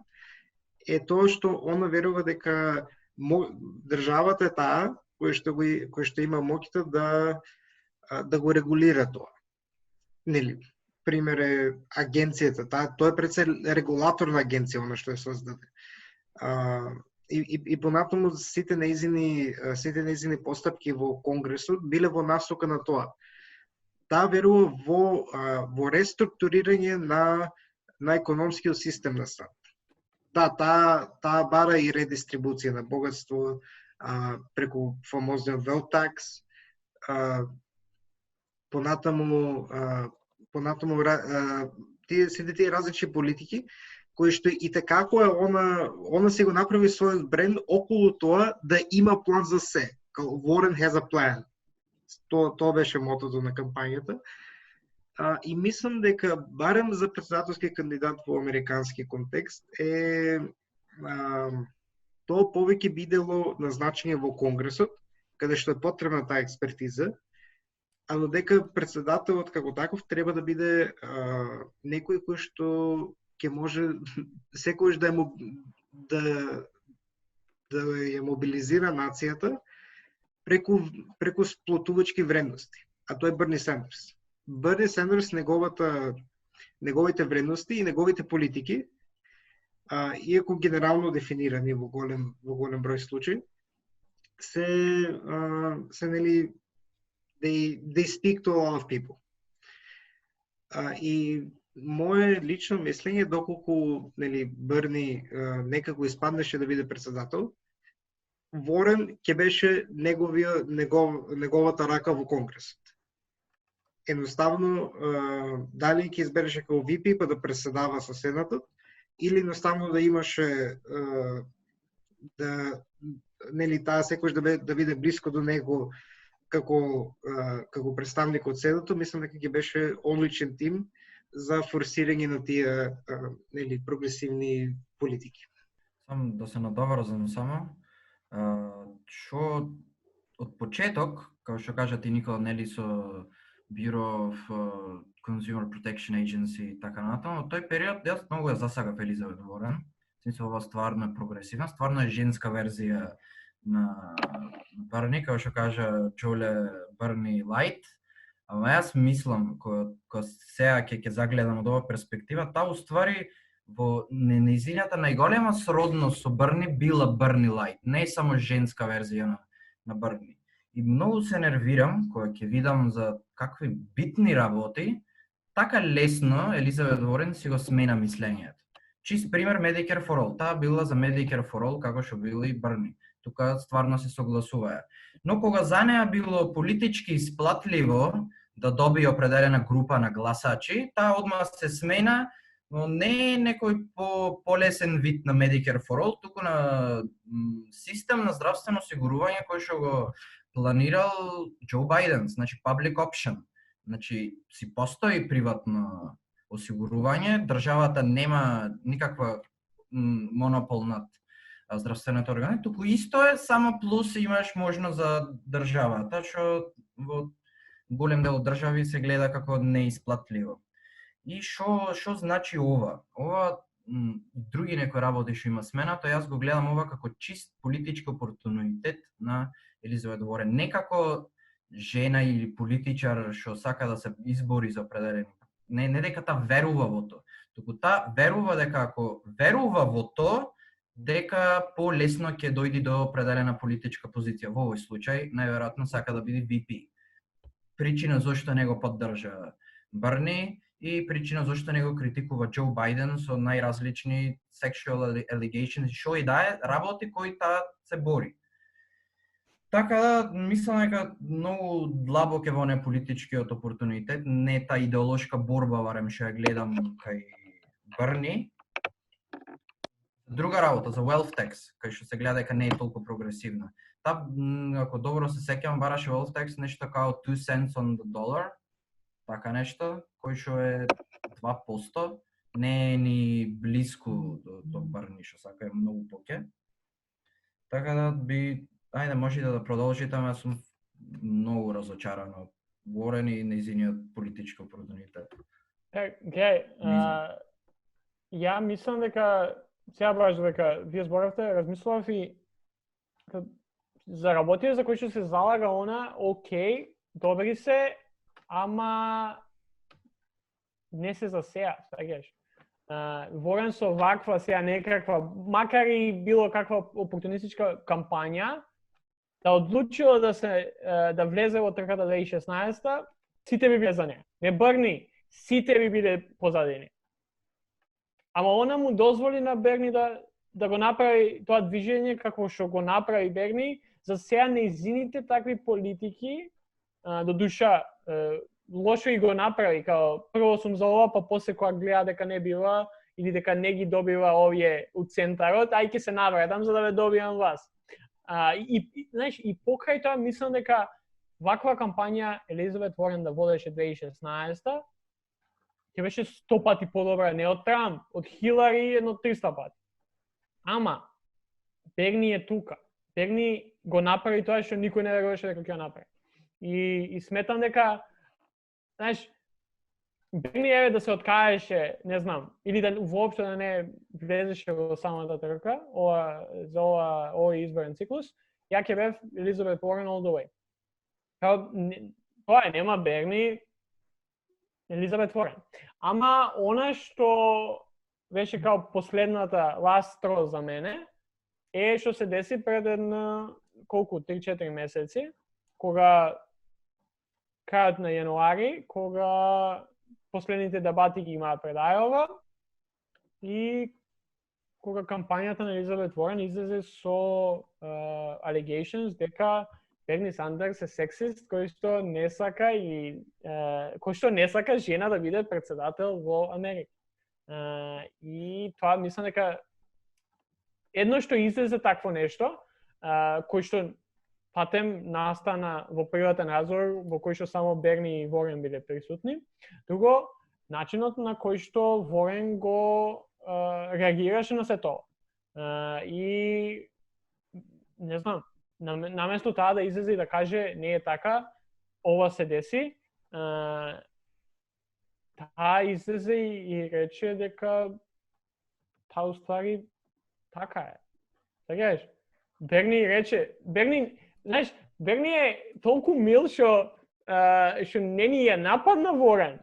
е тоа што она верува дека државата е таа кој што има моќта да го регулира тоа. Нели, пример е агенцијата, тоа е пред се регулаторна агенција, она што е создаде. И понатаму сите нејзини постапки во Конгресот биле во насока на тоа. таа верува во реструктурирање на економскиот систем на страната. Да, таа бара и редистрибуција на богатство преку фамозниот wealth tax, понатаму сите тие различни политики кои што и такако она си го направи својот бренд околу тоа да има план за се. Warren has a plan. Тоа беше мотото на кампањата. И мислам дека барем за претседателски кандидат во американски контекст тоа повеќе бидело назначение во Конгресот, каде што е потребна таа експертиза, а додека претседателот како таков треба да биде некој кој што ќе може секојаш да ја мобилизира нацијата преку сплотувачки вредности. А тоа е Берни Сандерс. Берни Сандерс, неговите вредности и неговите политики, иако генерално дефинирани во голем број случаи, се нели they speak to a lot of people. И мое лично мислење, доколку нели Берни некако испаднеше да биде претседател, Ворен ќе беше неговата рака во Конгресот. Едноставно, дали ќе избереше како VP па да преседава со Сенатот, или едноставно да имаше нели таа секојаш да биде блиско до него како представник од Сенатот, мислам дека ќе беше одличен тим за форсирање на тие нели прогресивни политики. Сам да се надоврзам само, што од почеток, како што кажа ти Никола, нели со Bureau of Consumer Protection Agency и така натаму, тој период јас многу ја засагав Елизабет Ворен. Смисла, ова стварно е прогресивна, стварно е женска верзија на Берни, како што кажа Джоле, Берни Лайт. Ама јас мислам, кога сега ќе загледам од ова перспектива, таа уствари во нејзината најголема сродност со Берни била Берни Лайт, не само женска верзија на Берни. И многу се нервирам кога ќе видам за какви битни работи, така лесно Елизабет Ворен си го смена мислењето. Чист пример Medicare for All, таа била за Medicare for All како што била и Берни. Тука стварно се согласуваја. Но кога за неа било политички исплатливо да добие определена група на гласачи, таа одма се смена, но не е некој полесен вид на Medicare for All, туку на систем на здравствено осигурување кој што го планирал Џо Бајден, значи public option. Значи си постои приватно осигурување, државата нема никаква монопол над здравствените органи, туку исто е, само плюс имаш можност за државата, што во голем дел од држави се гледа како неисплатливо. И што значи ова? Ова други некои работи што има сменато, јас го гледам ова како чист политички опортунитет на Елизабет Ворен. Не како жена или политичар што сака да се избори за определени. Не дека таа верува во тоа, туку таа верува дека ако верува во тоа, дека полесно ќе дојде до определена политичка позиција. Во овој случај, најверојатно сака да биде VP. Причина зошто не го поддржа Берни и причина зошто не го критикува Џо Бајден со најразлични sexual allegations, што и да е, работи кои таа се бори. Така да, мислам дека многу длабок е во не политичкиот опортунитет, не та идеолошка борба, барем што ја гледам кај Берни. Друга работа за wealth tax, кај што се гледа дека не е толку прогресивна. Та, ако добро се сеќавам, бараше wealth tax нешто као 2 cents on the dollar, така нешто, кој што е 2%, не е ни блиску до Берни што сака, е многу поќе. Така да ајде можете да продолжите, ама сум многу разочаран од Ворен и нејзиниот политички опортунитет. Ја мислам дека сега баш дека вие зборавте, размислував и за работите за кои што се залага она, окей, добри се, ама не се за сега, саѓаш. Ворен со ваква сега некаква, макар и било каква опортунистичка кампања, да одлучила да влезе во трката 2016-та, сите би биле за неа. Не Берни, сите би биле позади неа. Ама она му дозволи на Берни да го направи тоа движење како што го направи Берни, за сега нејзините такви политики, до душа, лошо и го направи, као прво сум за ова, па после кога гледа дека не бива, или дека не ги добива овие у центарот, ај ќе се навредам за да ве добијам вас. Знаеш, и покрај тоа мислам дека ваква кампања Елизабет Уорен да водеше 2016 ќе беше 100 пати подобра, не од Трамп, од Хилари едно 300 пати. Ама, Берни е тука. Берни го направи тоа што никој не веруваше дека ќе го направи. И сметам дека, знаеш, Берни еве да се откажеше, не знам, или да воопшто да не влезеше во самата трка, за овој изборен циклус, ја ќе бев Елизабет Уорен all the way. Тоа нема Берни, Елизабет Уорен. Ама она што беше као последната last straw за мене, е што се деси пред колку 3-4 месеци, кога крајот на јануари, кога последните дебати ги имаат пред Ајова и кога кампањата на Елизабет Уорен излезе со allegations дека Берни Сандерс е сексист кој што не сака жена да биде претседател во Америка. И тоа мислам дека едно што излезе такво нешто, кој што патем настана во приватен разговор во кој што само Берни и Уорен биле присутни. Друго, начинот на кој што Уорен го реагираше на се тоа. И не знам, наместо таа да излезе и да каже не е така, ова се деси, таа излезе и рече дека таа уствари така е. Сеќаваш? Берни рече, знаеш, Берни е толку мил што не ни ја нападна Уорен.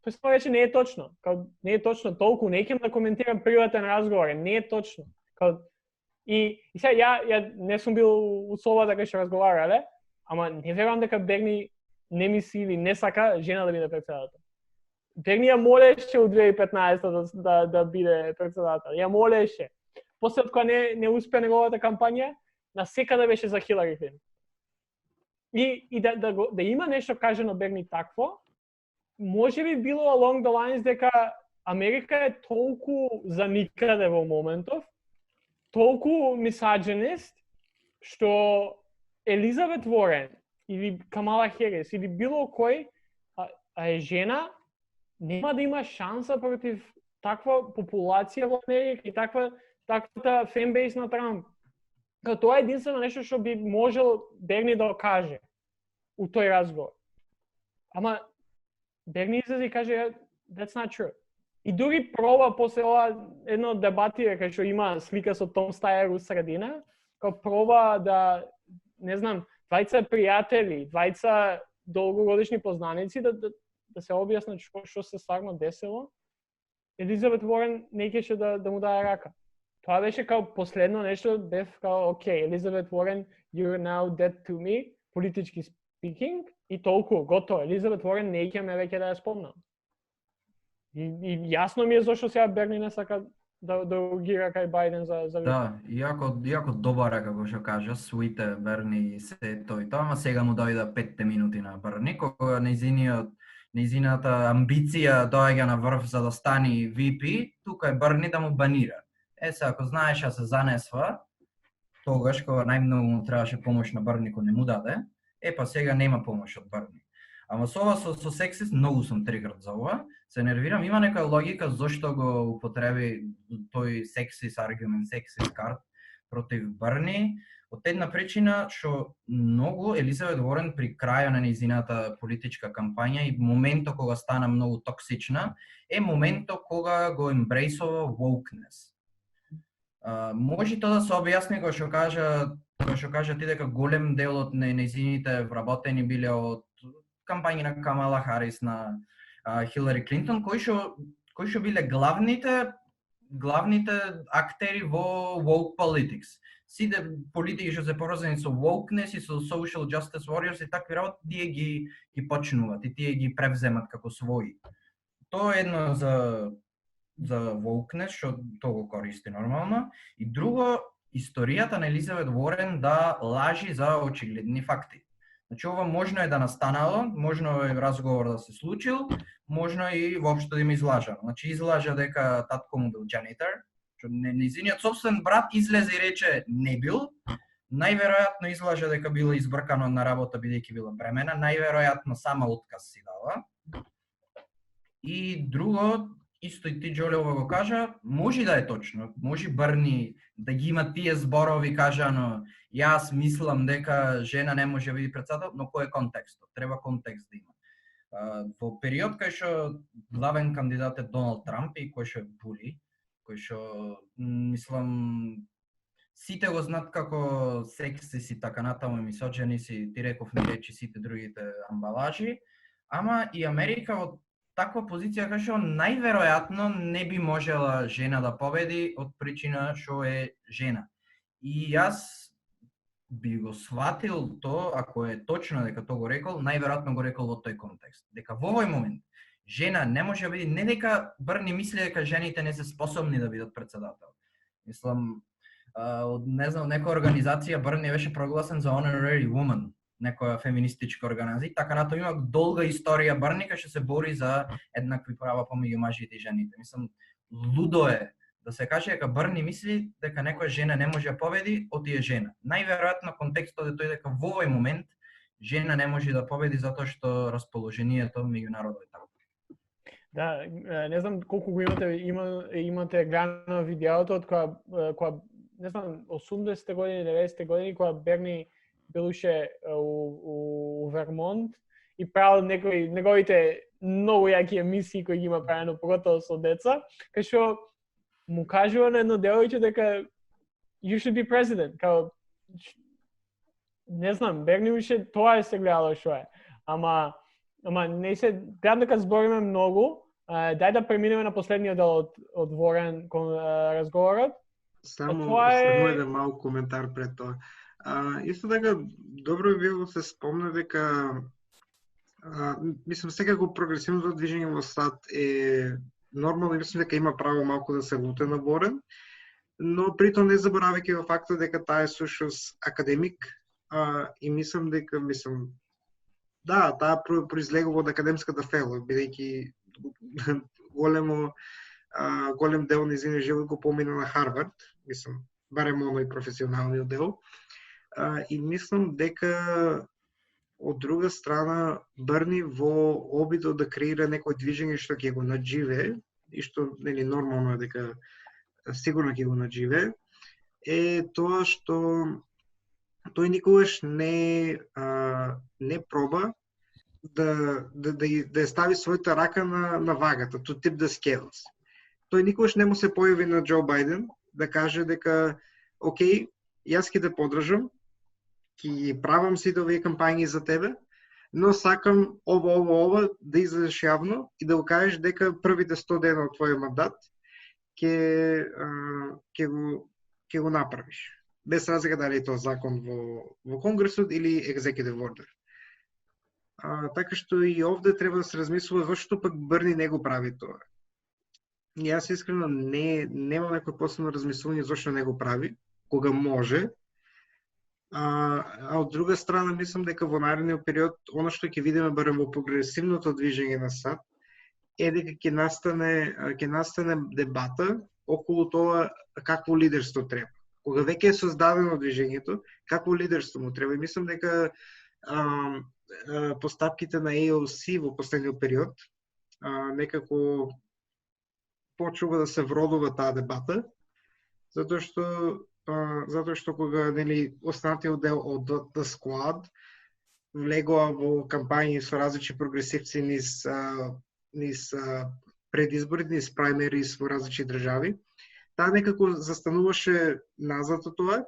Тој само рече не е точно. Не е точно толку, не ќе да коментирам приватен разговор, не е точно. И сега ја не сум бил у собата кај што разговарале, ама не верувам дека Берни не мисли или не сака жена да биде претседател. Берни ја молеше у 2015 да биде претседател. Ја молеше. После од кога не успеа неговата кампања, на секаде беше за Хилари Клинтон. И да има нешто кажено Берни такво, може би било along the lines дека Америка е толку за никаде во моментов, толку мисадженист, што Елизабет Уорен или Камала Херис или било кој е жена, нема да има шанса против таква популација во Америка и таквата фенбейс на Трамп. Тоа е единствено нешто што би можел Берни да каже у тој разговор. Ама Берни излезе и каже that's not true. И дури проба после ова едно дебати кај што има слика со Том Стајер у средина, кај проба да, не знам, двајца пријатели, двајца долгогодишни познаници да се објаснат што се стварно десело. Елизабет Уорен не кеше да му даде рака. Тоа беше као последно нешто, бев као, окей, Елизабет Уорен, you're now dead to me, политички speaking, и толку, готово. Елизабет Уорен не ќе ме веќе да ја спомнам. И јасно ми е зашто сега Берни не сака да ургира кај Бајден за Да, иако добар е како што кажа, суите Берни и се тој тоа, ама сега му дојда 5 минути на Берни, кога нејзината амбиција доаѓа на врв за да стани VP, тука е Берни да му банира. Се, ако знаеш да се занесва, тогаш кога најмногу му требаше помош на Берни кој не му даде, па сега нема помош од Берни. Ама со ова со сексист, многу сум триград за ова, се нервирам, има нека логика зошто го употреби тој сексист аргумент, сексист карт против Берни, од една причина што многу Елизабет Уорен при крајот на нејзината политичка кампања и моментот кога стана многу токсична, е моментот кога го ембрейсова wokeness. Може тоа да се објасни кога што кажа ти дека голем дел од нејзините вработени биле од кампањи на Камала Харис, на Хилари Клинтон, кои што биле главните актери во woke politics. сите политики што се поврзани со wokeness и со social justice warriors и такви работи, тие ги почнуваат и тие ги превземат како своји. Тоа е едно за wokeness, што тоа го користи нормално, и друго, историјата на Елизабет Уорен да лажи за очигледни факти. Значи, ова можно е да настанало, можно е разговор да се случил, можно и воопшто да им излажа. Значи, излажа дека татко му бил дженитор, што незиниот собствен брат излезе и рече не бил, најверојатно излажа дека била избркано на работа бидејќи била бремена, најверојатно сама отказ си дала. И друго, исто и ти, Джоле, ова го кажа, може да е точно, може Берни да ги има тие зборови кажано, јас мислам дека жена не може да биде председател, но кој е контекстот? Треба контекст да има. Во период кај што главен кандидат е Доналд Трамп и кој што е були, кој што, мислам, сите го знаат како сексист и така натаму, мисоџени си, ти реков не речи сите другите амбалажи, ама и Америка во таква позиција кај што најверојатно не би можела жена да победи од причина што е жена. И јас би го сватил тоа, ако е точно дека тоа го рекол, најверојатно го рекол во тој контекст. Дека во овој момент жена не може да биде, не дека Берни мисли дека жените не се способни да бидат председател. Мислам, од не знам, некоја организација Берни беше прогласен за honorary woman, некоја феминистичка организација, така нато има долга историја Берни кај што се бори за еднакви права помеѓу мажите и жените. Мислам, лудо е да се каже дека Берни мисли дека некоја жена не може да победи, отие жена. Најверојатно контекстот е тој дека во овој момент жена не може да победи затоа што расположението меѓу народот е така. Да, не знам колку го имате гледано видеото од која не знам 80-те години, 90-те години кога Берни билуше у Вермонт и правил неговите многу јаки емисии кои ги има правено поготово со деца, кај што му кажува на едно девојче дека you should be president, као не знам, Берни уште тоа се гледало што е. Ама не се гледам дека збориме многу. Дај да преминеме на последниот дел од Ворен разговорот. Само еден мал коментар пред тоа. Исто така, добро би било се спомне дека мислам секако прогресивното движење во САД е нормално, мислам дека има право малку да се луте на Ворен, но притом не заборавајќи во фактот дека таа е сушност академик и мислам да, таа произлегува од академската фела, бидејќи голем дел на незиниот живот го помина на Харвард, мислам, барем оној професионалниот дел. И мислам дека од друга страна Берни во обидот да креира некој движење што ќе го надживее и што нели нормално е дека сигурно ќе го надживее, е тоа што тој никогаш не проба да ја стави својата рака на вагата, to tip the scales. Тој никогаш не му се појави на Џо Бајден да каже дека окей, јас ќе те поддржам, ќе правам сите овие кампањи за тебе, но сакам ова да излезеш јавно и да го кажеш дека првите 100 дена од твојот мандат ќе го направиш. Без разлика дали е тоа закон во Конгресот или executive order. Така што и овде треба да се размислува зашто пак Берни не го прави тоа. Јас искрено немам некој посебно размислување зашто не го прави, кога може. А од друга страна мислам дека во наредниот период она што ќе видиме барем во прогресивното движење на САД е дека ќе настане дебата околу тоа какво лидерство треба. Кога веќе е создадено движењето, какво лидерство му треба? И мислам дека постапките на AOC во последниот период некако почува да се вродува таа дебата, затоа што кога нели останатиот дел од The Squad влегоа во кампањи со различни прогресивци низ предизборите, низ праймерис во различни држави, таа некако застануваше назад од тоа,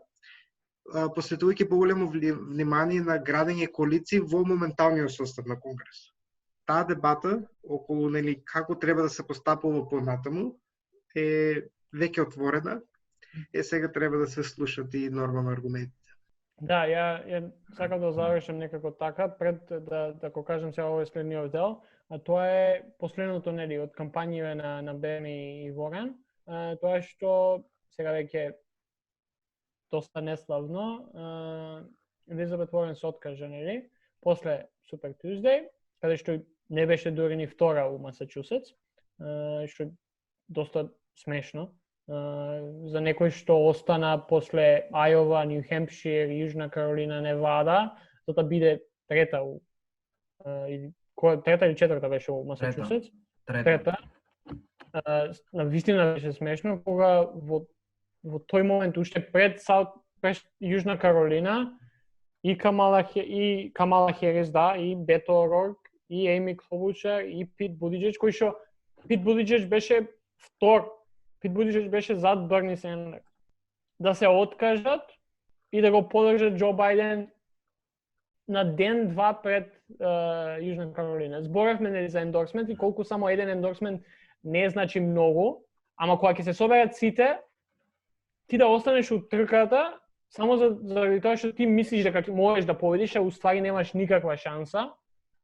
посветувајќи поголемо внимание на градење коалиции во моменталниот состав на Конгрес. Таа дебата околу нели како треба да се постапува понатаму е веќе отворена сега треба да се слушат и нормално аргументи. Да, ја сакам да завршам некако така, пред да го кажам сега овој следниот дел, а тоа е последното нели од кампањите на Берни и Ворен, тоа е што сега веќе доста неславно Елизабет Ворен се откажа, нели, после Super Tuesday, каде што не беше дури ни втора у Масачусетс, што доста смешно. За некој што остана после Ајова, Нью Хемпшир, Јужна Каролина, Невада, за да биде трета трета или четврта беше у Масачусетс? Трета. Навистина беше смешно кога во тој момент уште пред Јужна Каролина и Камала Херис, да, и Бето Орорк, и Еми Клобучар, и Пит Будиџеџ, кој што Пит Будиџеџ беше втор. Пит Будиџеџ беше зад Берни Сандерс. Да се откажат и да го подржат Џо Бајден на ден-два пред Јужна Каролина. Зборевме нели за ендорсмент и колку само еден ендорсмент не значи многу, ама кога ќе се соберат сите, ти да останеш у трката само заради тоа што ти мислиш дека можеш да победиш, а уствари немаш никаква шанса.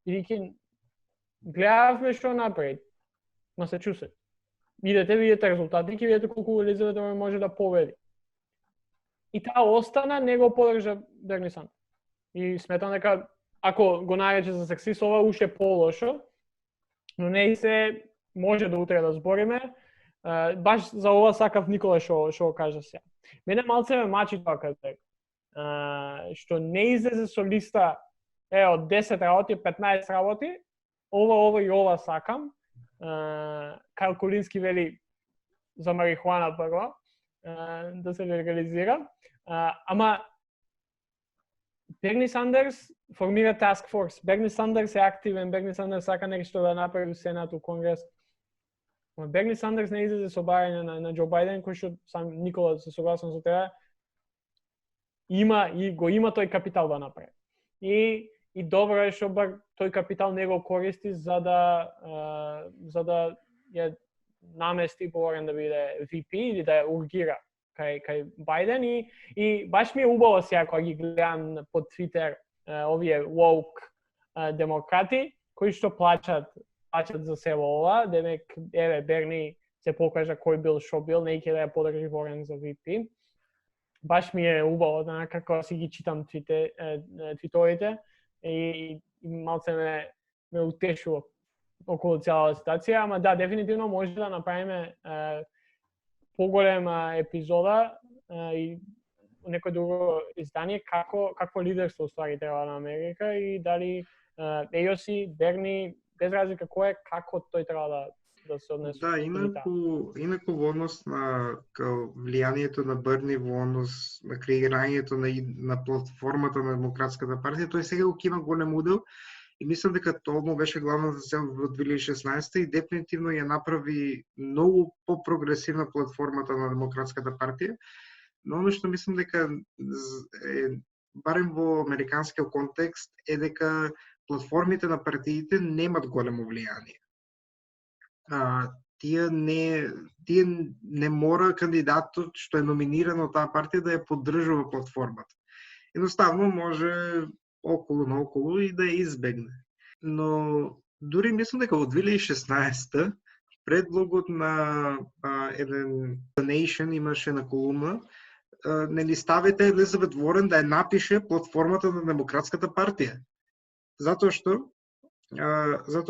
И гледавме што направи Масачусетс. Видете резултати, ќе видите колку Елизабет Ворен може да победи. И таа остана, не го подржа Берни Сандерс. И сметам дека ако го нарече за сексист, ова уште полошо, но не и се може да утре да збориме. Баш за ова сакав Никола што го кажа сега. Мене малце ме мачи тоа каде што не излезе со листа од 10 работи, 15 работи, ова и ова сакам. Кайл Колински вели за марихуана прво, да се легализира. Ама Берни Сандерс формира Task Force. Берни Сандерс е активен, Берни Сандерс сака нешто да направи у Сенат, у Конгрес. Берни Сандерс не излезе со барање на Џо Бајден, кој што сам Никола се согласен со тоа, има тој капитал да направи. И добро е што тој капитал не го користи за да ја намести Ворен да биде VP или да ја ургира кај Бајден и баш ми е убаво сега кога ги гледам по Твитер овие woke демократи кои што плачат за себе ова, демек еве Берни се покажа кој бил што бил, не ќе да ја подржи Ворен за VP. Баш ми е убаво како си ги читам твиторите и малце ме утешува околу цела ситуација, ама да, дефинитивно може да направиме поголема епизода и некој друго издание какво лидерство уствари треба на Америка и дали AOC, Берни, без разлика кој е, како тој треба да се однесе. Да, инаку во однос на влијанието на Берни, во однос на креирањето на платформата на Демократската партија, тој сега го има голем удел и мислам дека тоа му беше главната цел во 2016 и дефинитивно ја направи многу по-прогресивна платформата на Демократската партија, но оно што мислам дека барем во американскиот контекст е дека платформите на партиите немат големо влијание. Тие не мора кандидатот што е номиниран од таа партија да ја поддржува платформата. Едноставно може околу наоколу и да ја избегне. Но дури мислам дека во 2016 предлогот на еден Nation имаше на колумна нели ставите Елизабет Ворен да ја напише платформата на Демократската партија. Затоа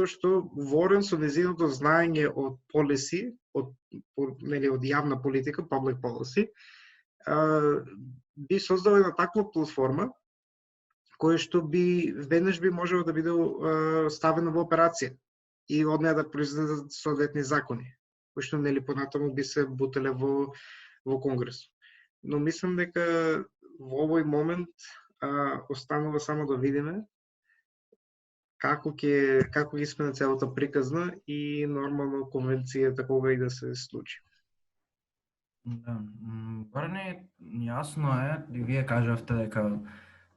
што Ворен со нејзиното знаење од policy, од јавна политика, public policy, би создала една таква платформа која што веднаш би можело да биде ставена во операција и од неја да произлезат соодветни закони, кои што понатаму би се бутеле во Конгрес. Но мислам дека во овој момент останува само да видиме како ќе исполни целата приказна и нормално конвенцијата кога и да се случи. Да, Берни јасно е, и вие кажавте дека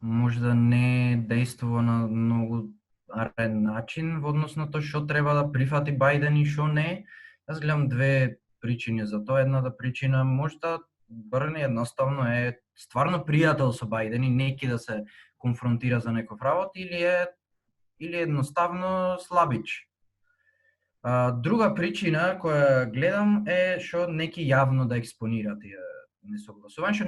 може да не действува на многу арен начин во однос на тоа што треба да прифати Бајден и што не. Јас гледам две причини за тоа. Едната причина можда Брни едноставно е стварно пријател со Бајден и неки да се конфронтира за некој работ или едноставно слабич. Друга причина која гледам е што неки јавно да експонира тие несогласувања, што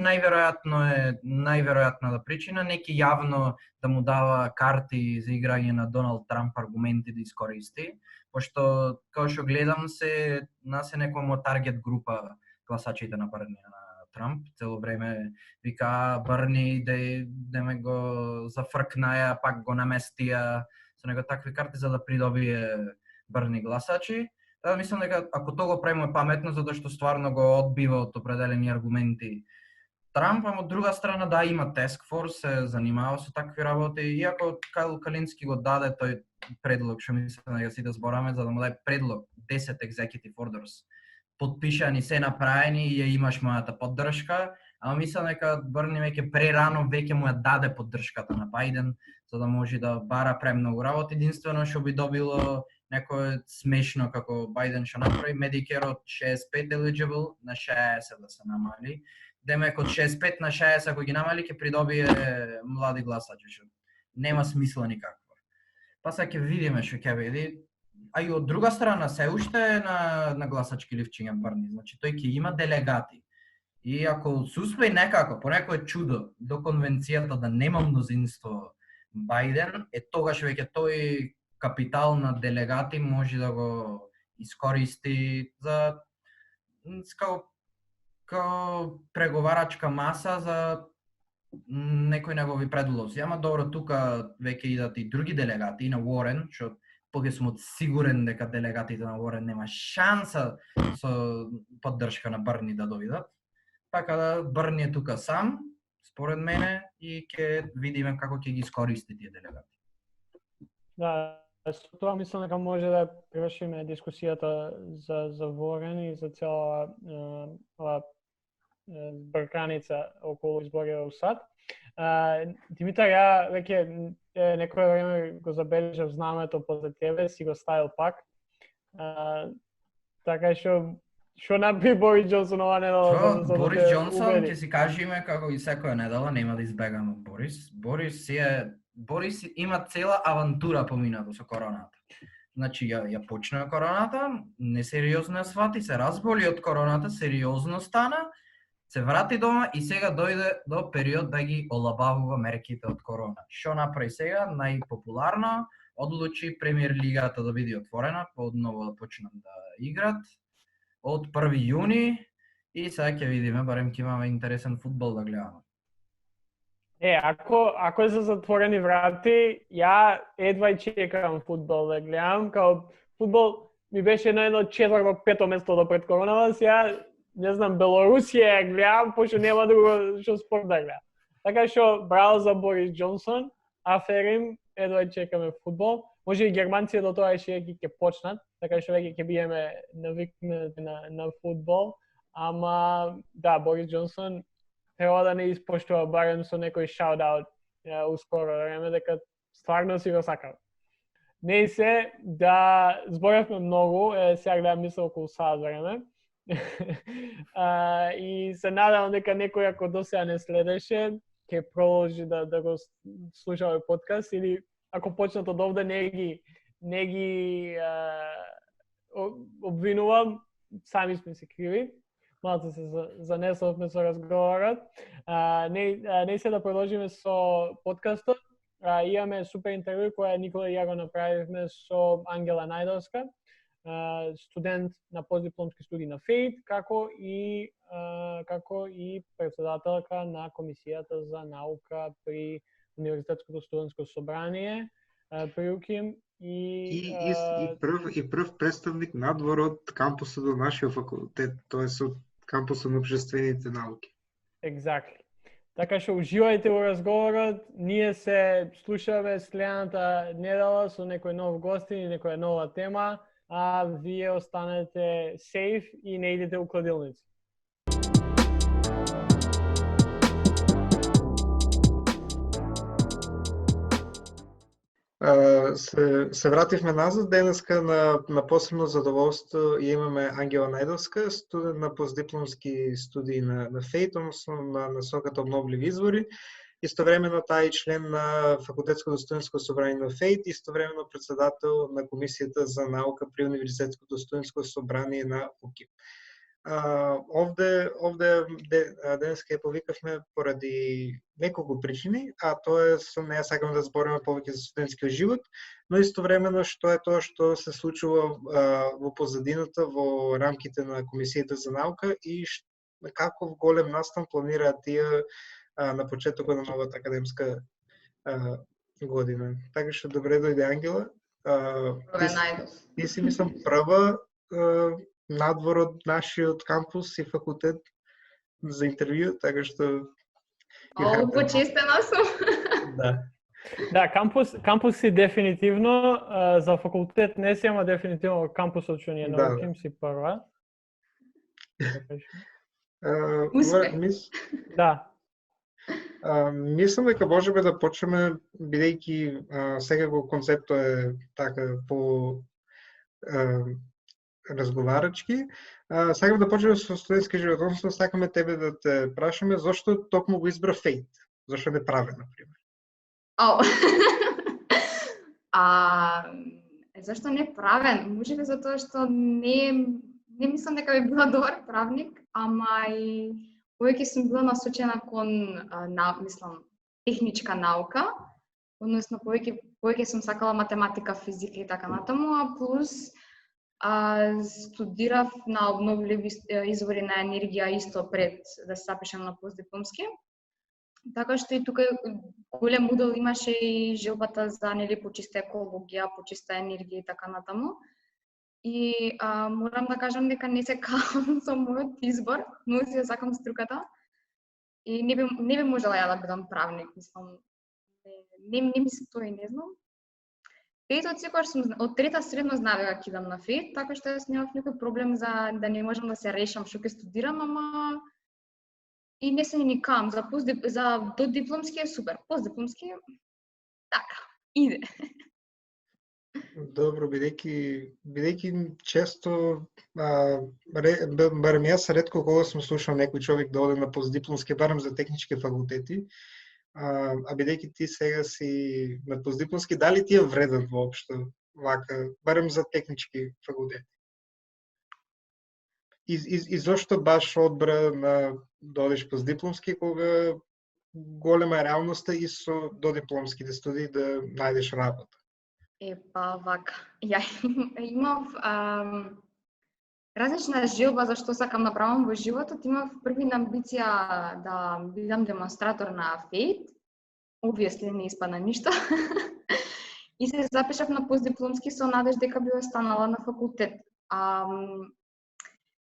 најверојатната причина неки јавно да му дава карти за играње на Доналд Трамп аргументи да искористи, пошто како што гледам нас е некоја му таргет група гласачите на Барни на Трамп, цело време вика Барни да ме го зафркнаја, пак го наместија со него такви карти за да придобие Барни гласачи. Да, мислам дека ако тоа го правиме паметно, затоа што стварно го одбива од определени аргументи Трамп, а од друга страна да има task force, се занимава со такви работи, иако Кайл Калински го даде тој предлог, што мислам дека сите збораме, за да му даде предлог 10 executive orders. Подпишани, се направени и ја имаш мојата поддршка, ама мислам дека Барни веќе прерано веќе му ја даде поддршката на Бајден, за да може да бара премногу работи. Единствено што би добило некој смешно како Бајден што направи Medicare од 65 eligible на 60 да се намали. Демек од 65 на 60 ако ги намали ќе придобие млади гласачи, што нема смисла никаква. Па сега ќе видиме што ќе биде. А и од друга страна се уште на гласачки ливчиња Барни, значи тој ќе има делегати. И ако се успее некако по некое чудо до конвенцијата да нема мнозинство Бајден, тогаш веќе тој капитал на делегати може да го искористи за као преговарачка маса за некои негови предлози. Ама добро, тука веќе идат и други делегати на Уорен, што поќе сум сигурен дека делегатите на Уорен нема шанса со поддршка на Барни да дојдат. Така да Барни е тука сам, според мене, и ќе видиме како ќе ги искористи тие делегати. Да, со тоа мислам дека може да привршиме дискусијата за Ворен и за цела ова збрканица околу избори во САД. Димитар, ја веќе некој време го забележав знамето позад тебе, си го ставил пак. Така што направи Борис Џонсон ова недела? Борис Џонсон, ќе си кажеме како и секоја недела, нема да избегаме од Борис. Борис има цела авантура поминато со короната. Значи, ја почна короната, несериозно ја свати, се разболи од короната, сериозно стана, се врати дома и сега дојде до период да ги олабавува мерките од корона. Што направи сега? Најпопуларно, одлучи Премиер лигата да биде отворена, одново да почнат да играт од 1 јуни и сега ќе видиме, барем ќе имаме интересен фудбал да гледаме. Ако се затворени врати, ја едва и чекам фудбал да гледам, као фудбал ми беше на едно 4-5 место до пред коронава, сега не знам, Белорусија ја гледам, пошто нема друго што спорт да гледам. Така што браво за Борис Џонсон, аферим, едва и чекаме фудбал. Може и германците до тоа ќе почнат, така што веќе ќе биеме навикнати на фудбал, ама да, Борис Џонсон треба да не испоштува барем со некој шаут-аут ускоро време, дека стварно си го сакам. Не се, да зборевме многу, сега да мислам околу сад време. И се надевам дека некој ако досега не следеше, ќе продолжи да го слуша овој подкаст, или ако почнат од овде не ги обвинувам, сами сме се криви. Малце се занесовме со разговорот. Не се да продолжиме со подкастот. Имаме супер интервју која Никола и ја го направивме со Ангела Најдовска, студент на постдипломски студии на ФЕИТ, како и претседателка на Комисијата за наука при Универзитетското студентско собрание при УКИМ и прв представник надвор од кампусот до нашиот факултет, тоест од кампусот на општествените науки. Exactly. Така што уживајте во разговорот, ние се слушаме следната недела со некој нов гостин и некоја нова тема, а вие останете сейф и не идете у кладилници. Се вративме назад денеска на посебно задоволство и имаме Ангела Најдовска, студент на постдипломски студии на ФЕЙТ, односно на насоката обновливи извори. Истовремено таа е член на Факултетското студентско собрание на ФЕЙТ, истовремено председател на Комисијата за наука при Универзитетското студентско собрание на УКИ. Овде денеска ја повикавме поради неколку причини, а тоа е со неја сакаме да збориме повеќе за студентскиот живот, но истовремено што е тоа што се случува во позадината во рамките на Комисијата за наука и каков голем настан планираат тие на почетокот на новата академска година. Така што добре дојде Ангела. Ти си мислам прва надвор од нашиот кампус и факултет за интервју, така што почестена сум. Да, кампус си дефинитивно, за факултет не си, ама дефинитивно кампусот што ние научим си прва. Да. Мислам дека можеме да почнеме, бидејќи секако концептот е така по разговарачки. Сакам да почнеме со студентски живот, односно сакаме тебе да те прашаме зошто токму го избра ФЕЙТ, зошто не праве, например. Зашто не правен? Можеби затоа што не мислам дека би била добар правник, ама и повеќе сум била насочена кон техничка наука, односно повеќе сум сакала математика, физика и така натаму, а плюс студирав на обновливи извори на енергија исто пред да се запишам на постдипломски. Така што и тука голем удел имаше и желбата за почиста екологија, почиста енергија и така натаму. И морам да кажам дека не се каам со мојот избор, но си ја сакам струката. И не би можела ја да бидам правник, мислам. Не ми се тоа и не знам. Фејтот секогаш сум од трета средно знаев дека ќе идам на ФЕЙТ, така што јас немав никој проблем за да не можам да се решам што ќе студирам, ама и не се ни кам за додипломски е супер, постдипломски така иде. Добро, бидејќи често барем јас ретко кога сум слушал некој човек да оде на постдипломски, барем за технички факултети. А бидејќи ти сега си на постдипломски, дали ти е вреден воопшто вака, барем за технички факултети? И зошто баш одбра да одиш постдипломски, кога голема е реалноста и со додипломските студии да најдеш работа? Вака, ја имав различна желба за што сакам да правам во животот. Имав први амбиција да бидам демонстратор на ФЕЙТ, obviously не испадна ништо. И се запишав на постдипломски со надеж дека би останала на факултет.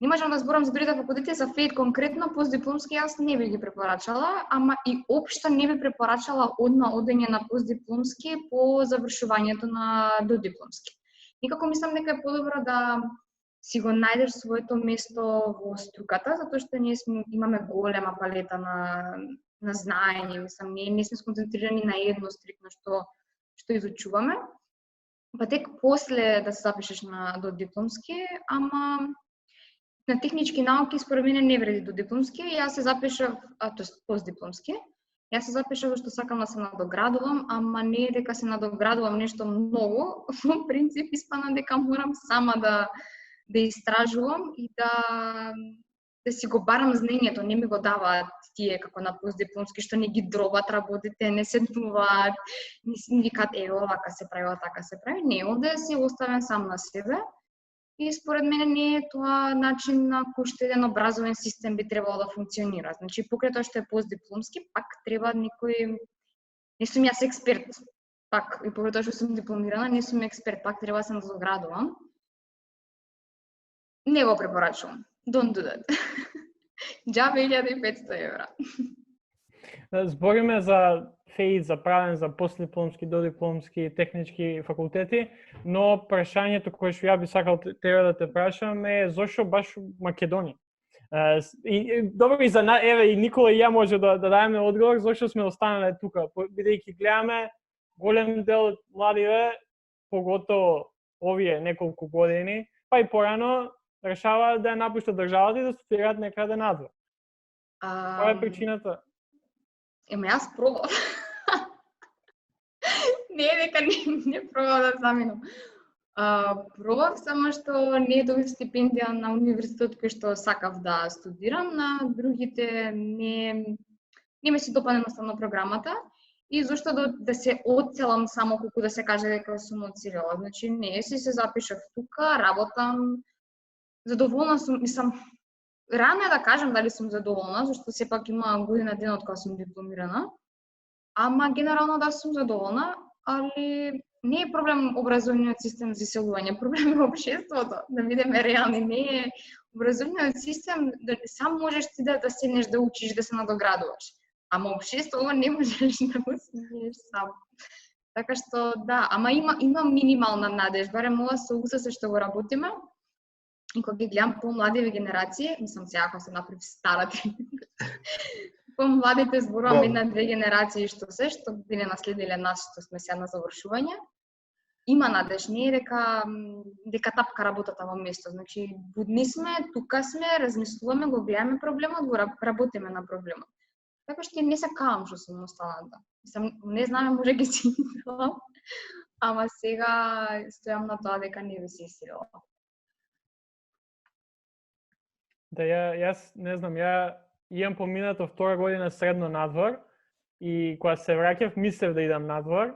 Не можам да зборам за другите факултети, за ФЕЙТ конкретно постдипломски јас не би ги препорачала, ама и општо не би препорачала одење на постдипломски по завршувањето на додипломски. Никако мислам дека е подобро да си го најдеш своето место во струката, затоа што ние имаме голема палета на знаење, мислам, ние не сме сконцентрирани на едно стрикно што изучуваме. Па тек после да се запишеш на додипломски, ама на технички науки според мене не вреди додипломски. Јас се запишав, тоест постдипломски. Јас се запишав што сакам да се надоградувам, ама не е дека се надоградувам нешто многу. Во принцип испадна дека морам сама да истражувам и да си го барам знаењето, не ми го даваат тие како на постдипломски што не ги дробат работите, не седнуваат, не викаат овака се прави, така се прави. Не, овде си оставен сам на себе. И според мене не е тоа начин на кој што еден образовен систем би требало да функционира. Значи, покрај тоа што е постдипломски, пак треба некој... Не сум јас експерт, пак, и покрај тоа што сум дипломирана, не сум експерт, пак треба да се надоградувам. Не го препорачувам. Don't do that. Џабе 1500 евра. Збориме за ФЕЙТ, за правен, за постдипломски, додипломски, технички факултети, но прашањето кое што ја би сакал тебе да те прашам е зошто баш Македонија? Добро и за еве и Никола и ја може да даеме одговор зошто сме останале тука, бидејќи гледаме голем дел младиве, поготово овие неколку години, па и порано решаваат да ја напуштат државата и да студираат некаде надвор. Која е причината? Ема јас пробав. Не е дека не пробав да заминам. Пробав, само што не добив стипендија на универзитет кој што сакав да студирам, на другите не ми се допадна едноставно програмата и зашто да се оцелам само колку да се каже дека сум оцелела. Значи не, се запишав тука, работам, задоволна сум, мислам, рано е да кажам дали сум задоволна, зашто сепак има година ден од кога сум дипломирана, ама генерално да сум задоволна, али не е проблем образовниот систем за иселување, проблем е општеството, да бидеме реални, не е образовниот систем, да сам можеш ти да седнеш да учиш, да се надоградуваш. Ама општеството не можеш да го смениш сам. Така што да, ама има минимална надеж, барем ова со УСС што го работиме. И кога ги гледам по-младите генерации, мислам сега ако се направи стара по-младите зборувам една-две генерации што биле наследиле нас што сме сега на завршување. Има надеж, не е дека тапка работата во место. Значи, будни сме, тука сме, размислуваме, го гледаме проблемот, го работиме на проблемот. Така што не се каам што сум останата. Не знаме, може ги си издела, ама сега стојам на тоа дека не би се издела. Да, јас не знам, ја имам поминато втора година средно надвор и кога се враќав мислев да идам надвор,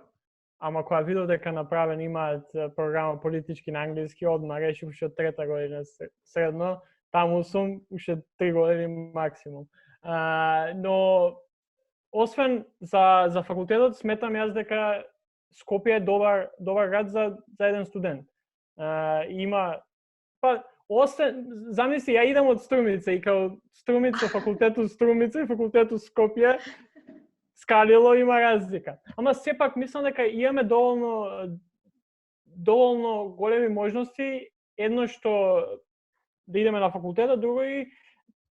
ама кога видов дека направен имаат програма политички на англиски, одма решив уште трета година средно, таму сум уште 3 години максимум. Но освен за факултетот сметам јас дека Скопје е добар град за еден студент. Има замисли, ја идам од Струмица и као Струмица, факултетот Струмица и факултетот Скопје, скалило има разлика. Ама сепак мислам дека имаме доволно големи можности, едно што да идеме на факултетот, друго и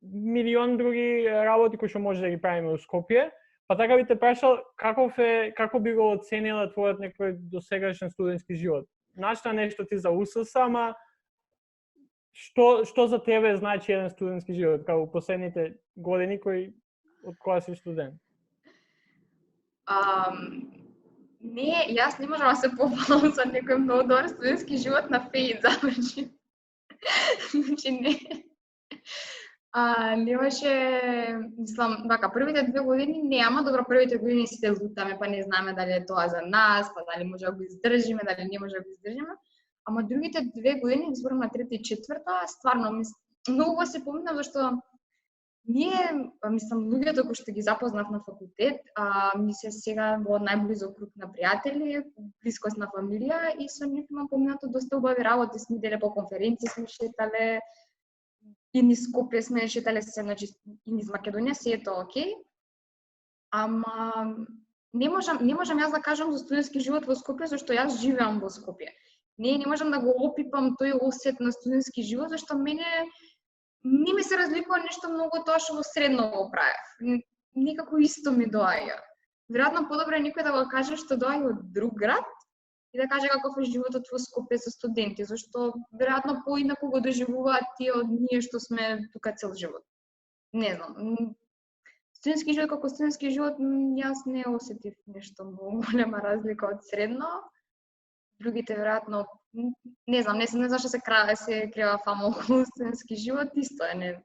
милион други работи кои што може да ги правиме во Скопје. Па така би те прашал како би го оценила твојот некој досегашен студентски живот? Нашта нешто ти за УСС, ама што за тебе значи еден студентски живот како последните години од кога си студент? Не, јас не можам да се похвалам за некој многу добар студентски живот на ФЕИ заврши. Значи не. Немаше, мислам, вака, првите 2 години не, ама добро, првите години сите лутаме, па не знаеме дали е тоа за нас, па дали може да го издржиме, дали не може да го издржиме. Ама другите 2 години, зборам на трета и четврта, стварно, многу се поминам, зашто ние, мислам, луѓето кои што ги запознав на факултет, ми се сега во најблизок круг на пријатели, блискост на фамилија и со нив имам поминато доста убави работи, сме иделе по конференции, сме шетале, и низ Скопје сме шетале се, значи и низ Македонија, се е тоа окей. Ама не можам јас да кажам за студентски живот во Скопје, зашто јас живеам во Скопје. Не можам да го опипам тој осет на студентски живот, зашто мене не ми се разликува нешто многу тоа што во средно го правев. Некако исто ми доаѓа. Веројатно подобро е некој да го каже што доаѓа од друг град и да каже каков е животот во Скопје со студенти, зашто веројатно поинаку го доживуваат тие од ние што сме тука цел живот. Не знам. Студентски живот како студентски живот, јас не осетив нешто многу голема разлика од средно. Другите веројатно не знам што се крева фама околу студентски живот, исто е, не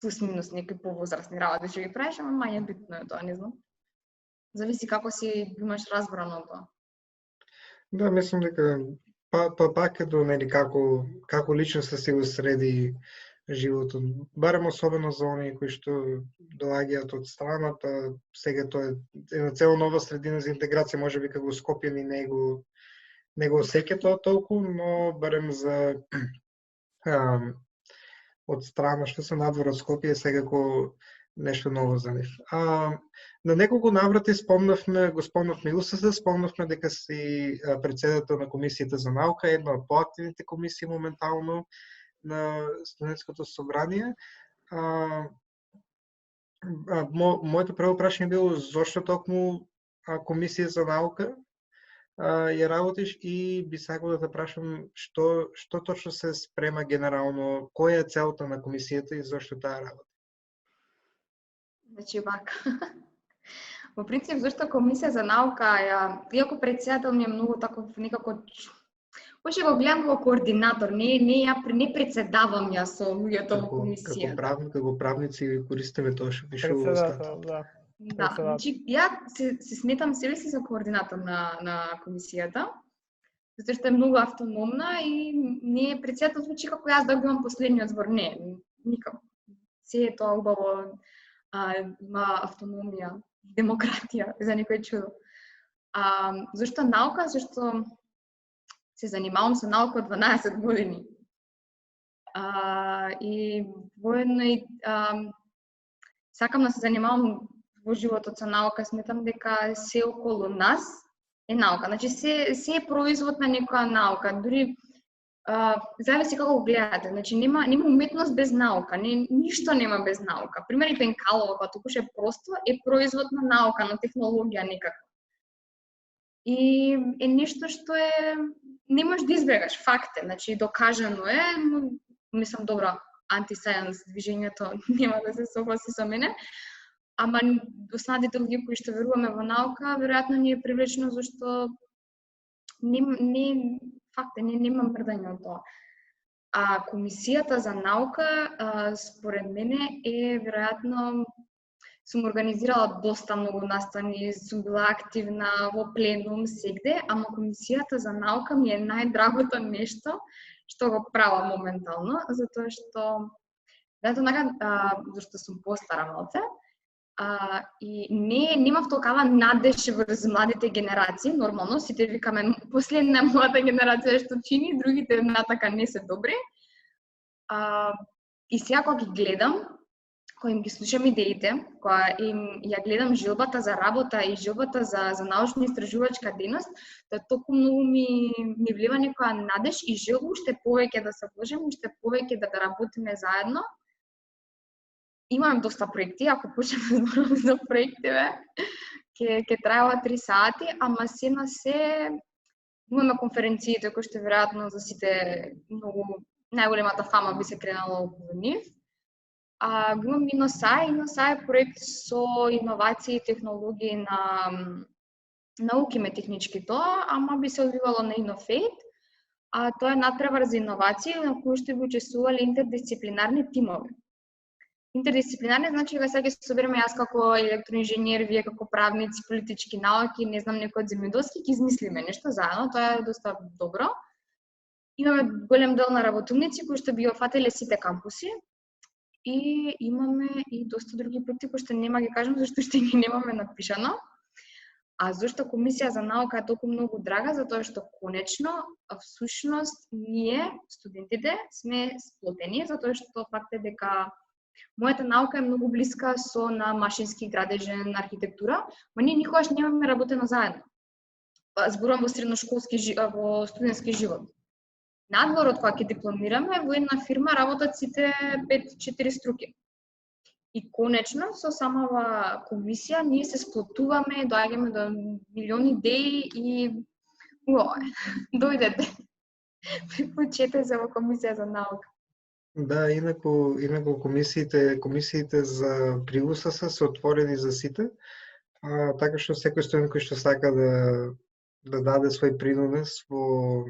плюс минус некои повозрастни работи што ги правиш, ама мање битно е тоа, не знам. Зависи како си имаш разбрано тоа. Да, мислам дека пак е до нели како личноста си го среди животот. Барем особено за оние кои што доаѓаат од страна, па сега тоа е една цела нова средина за интеграција, можеби како Скопје не го осеќа тоа толку, но барем за од страна што се надвор од Скопје секако нешто ново за нив. На неколку наврати го спомнавме УСС, спомнавме дека си председател на комисијата за наука, една од поактивните комисии моментално на студентското собрание. Моето прво прашање било зошто токму комисија за наука ја работиш и би сакал да те прашам што точно се спрема генерално, која е целта на комисијата и зашто таа работи? Значи вака. Во принцип, зашто комисија за наука иако председател ми е многу таков некако Може го гледам како координатор, не председавам јас со луѓето во комисија. Како правници користиме тоа што пише во статут. Да, значи ја се сметам себе си за координатор на комисијата, затоа што е многу автономна и не е председател звучи како јас да имам последниот збор, не, никако. Се е тоа убаво, има автономија, демократија, за некој чудо. Зашто наука? Зашто се занимавам со наука од 12 години. И воедно и сакам да се занимавам во животот со наука, сметам дека се околу нас е наука. Значи се е производ на некоја наука, дури зависи како го гледате. Значи нема уметност без наука, ништо нема без наука. Пример пенкалова, кога токуш е просто, е производ на наука, на технологија некаква. И е нешто што не можеш да избегаш, факт е, значи докажано е, мислам добро, анти-сајенс движењето нема да се согласи со мене, ама останатите луѓе кои што веруваме во наука, веројатно ни е привлечено зашто факт е, нема мрдање од тоа. А комисијата за наука, според мене, е веројатно сум организирала доста многу настани, сум била активна во пленум сегде, ама комисијата за наука ми е најдрагото нешто што го правам моментално, затоа што зашто сум постара малце, и немав токава надеж врз младите генерации, нормално сите викаме последна млада генерација што чини, другите натака не се добри. И сега кога ги гледам, кога им ги слушам идеите, кога ја гледам жилбата за работа и жилбата за научна истражувачка дејност, тоа толку многу ми влива некоја надеж и жел уште повеќе да се вложиме, уште повеќе да работиме заедно. Имам доста проекти, ако почнеме да зборуваме за проективе, ќе траела 3 сати, ама се на се имаме конференциите кои што веројатно за сите многу најголемата фама би се кренала околу нив. Го имам Иносај. Иносај е проект со иновации и технологии на науки технички тоа, ама би се одвивало на Инофейт. Тоа е надпревар за иновации на кои што би учествувале интердисциплинарни тимови. Интердисциплинарни значи дека сега ќе се собереме јас како електроинженер, вие како правници, политички науки, не знам некој од земјоделски, ќе измислиме нешто заедно, тоа е доста добро. Имаме голем дел на работумници кои што би офатиле сите кампуси. И имаме и доста други проекти кои што нема ги кажам зашто што ги немаме напишано. А зашто комисија за наука е толку многу драга, затоа што конечно, всушност ние студентите сме сплотени, затоа што факт е дека мојата наука е многу блиска со на машински градежен, архитектура, но ние никогаш немаме работено заедно. Зборувам во средношколски во студентски живот. Надвор од кога ќе дипломираме, во една фирма работат сите 5-4 струки. И конечно, со самава комисија, ние се сплотуваме, доаѓаме до милиони идеи и дојдете. Припочете се во комисија за наука. Да, инаку комисиите за приуса се отворени за сите, така што секој студент кој што сака да даде свој принос во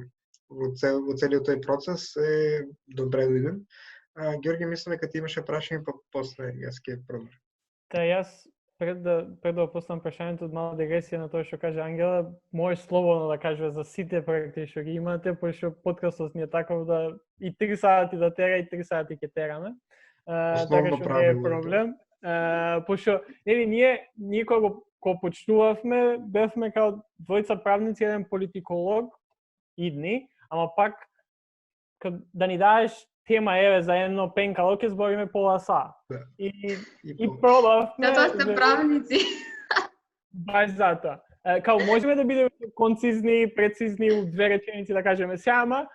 целиот тој процес е добре дојден. Ѓорѓе, мислам дека ти имаше прашање, па после јас ќе продолжам. Да, јас пред да поставам прашањето од мала дигресија на тоа што кажа Ангела, можеш слободно да кажеш за сите проекти што ги имате, пошто подкастот ни е таков да и 3 сати да тера и 3 сати ќе тераме. Така што не е проблем. Пошто ние кога почнувавме, бевме као двојца правници, еден политиколог идни, ама пак да ни даеш тема за едно пенкало, ќе збориме пола са. Да. И пробавме. Тоа сте правници. Баш затоа. Као можеме да бидеме концизни, прецизни у 2 реченици да кажеме сега, ама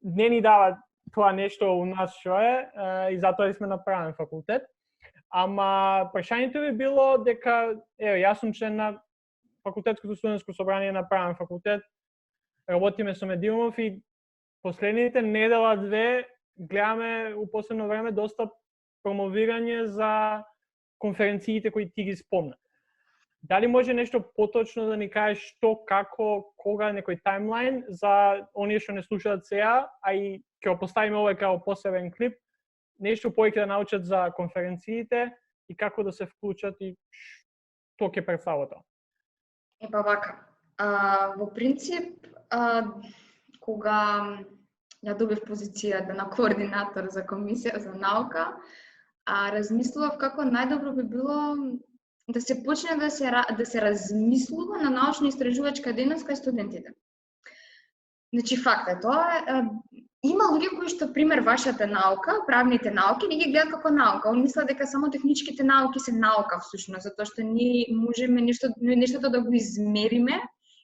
не ни дава тоа нешто у нас што е и затоа сме на правен факултет. Ама прашањето би било дека јас сум член на факултетското студентско собрание на правен факултет, работиме со медиумов и последните недела две гледаме у последно време доста промовирање за конференциите кои ти ги спомна. Дали може нешто поточно да ни кажеш што, како, кога, некој таймлайн за оние што не слушаат сега, а и ќе го поставиме овој како посебен клип, нешто повеќе да научат за конференциите и како да се вклучат и што ќе представува тоа? Епа вака, во принцип, кога ја добив позицијата на координатор за комисија за наука, размислував како најдобро би било да се почне да се размислува на научно-истражувачка дејност кај студентите. Значи, факт е тоа, има луѓе кои што, пример, вашата наука, правните науки, не ги гледат како наука. Он мисла дека само техничките науки се наука всушност, затоа што ние можеме нештото да го измериме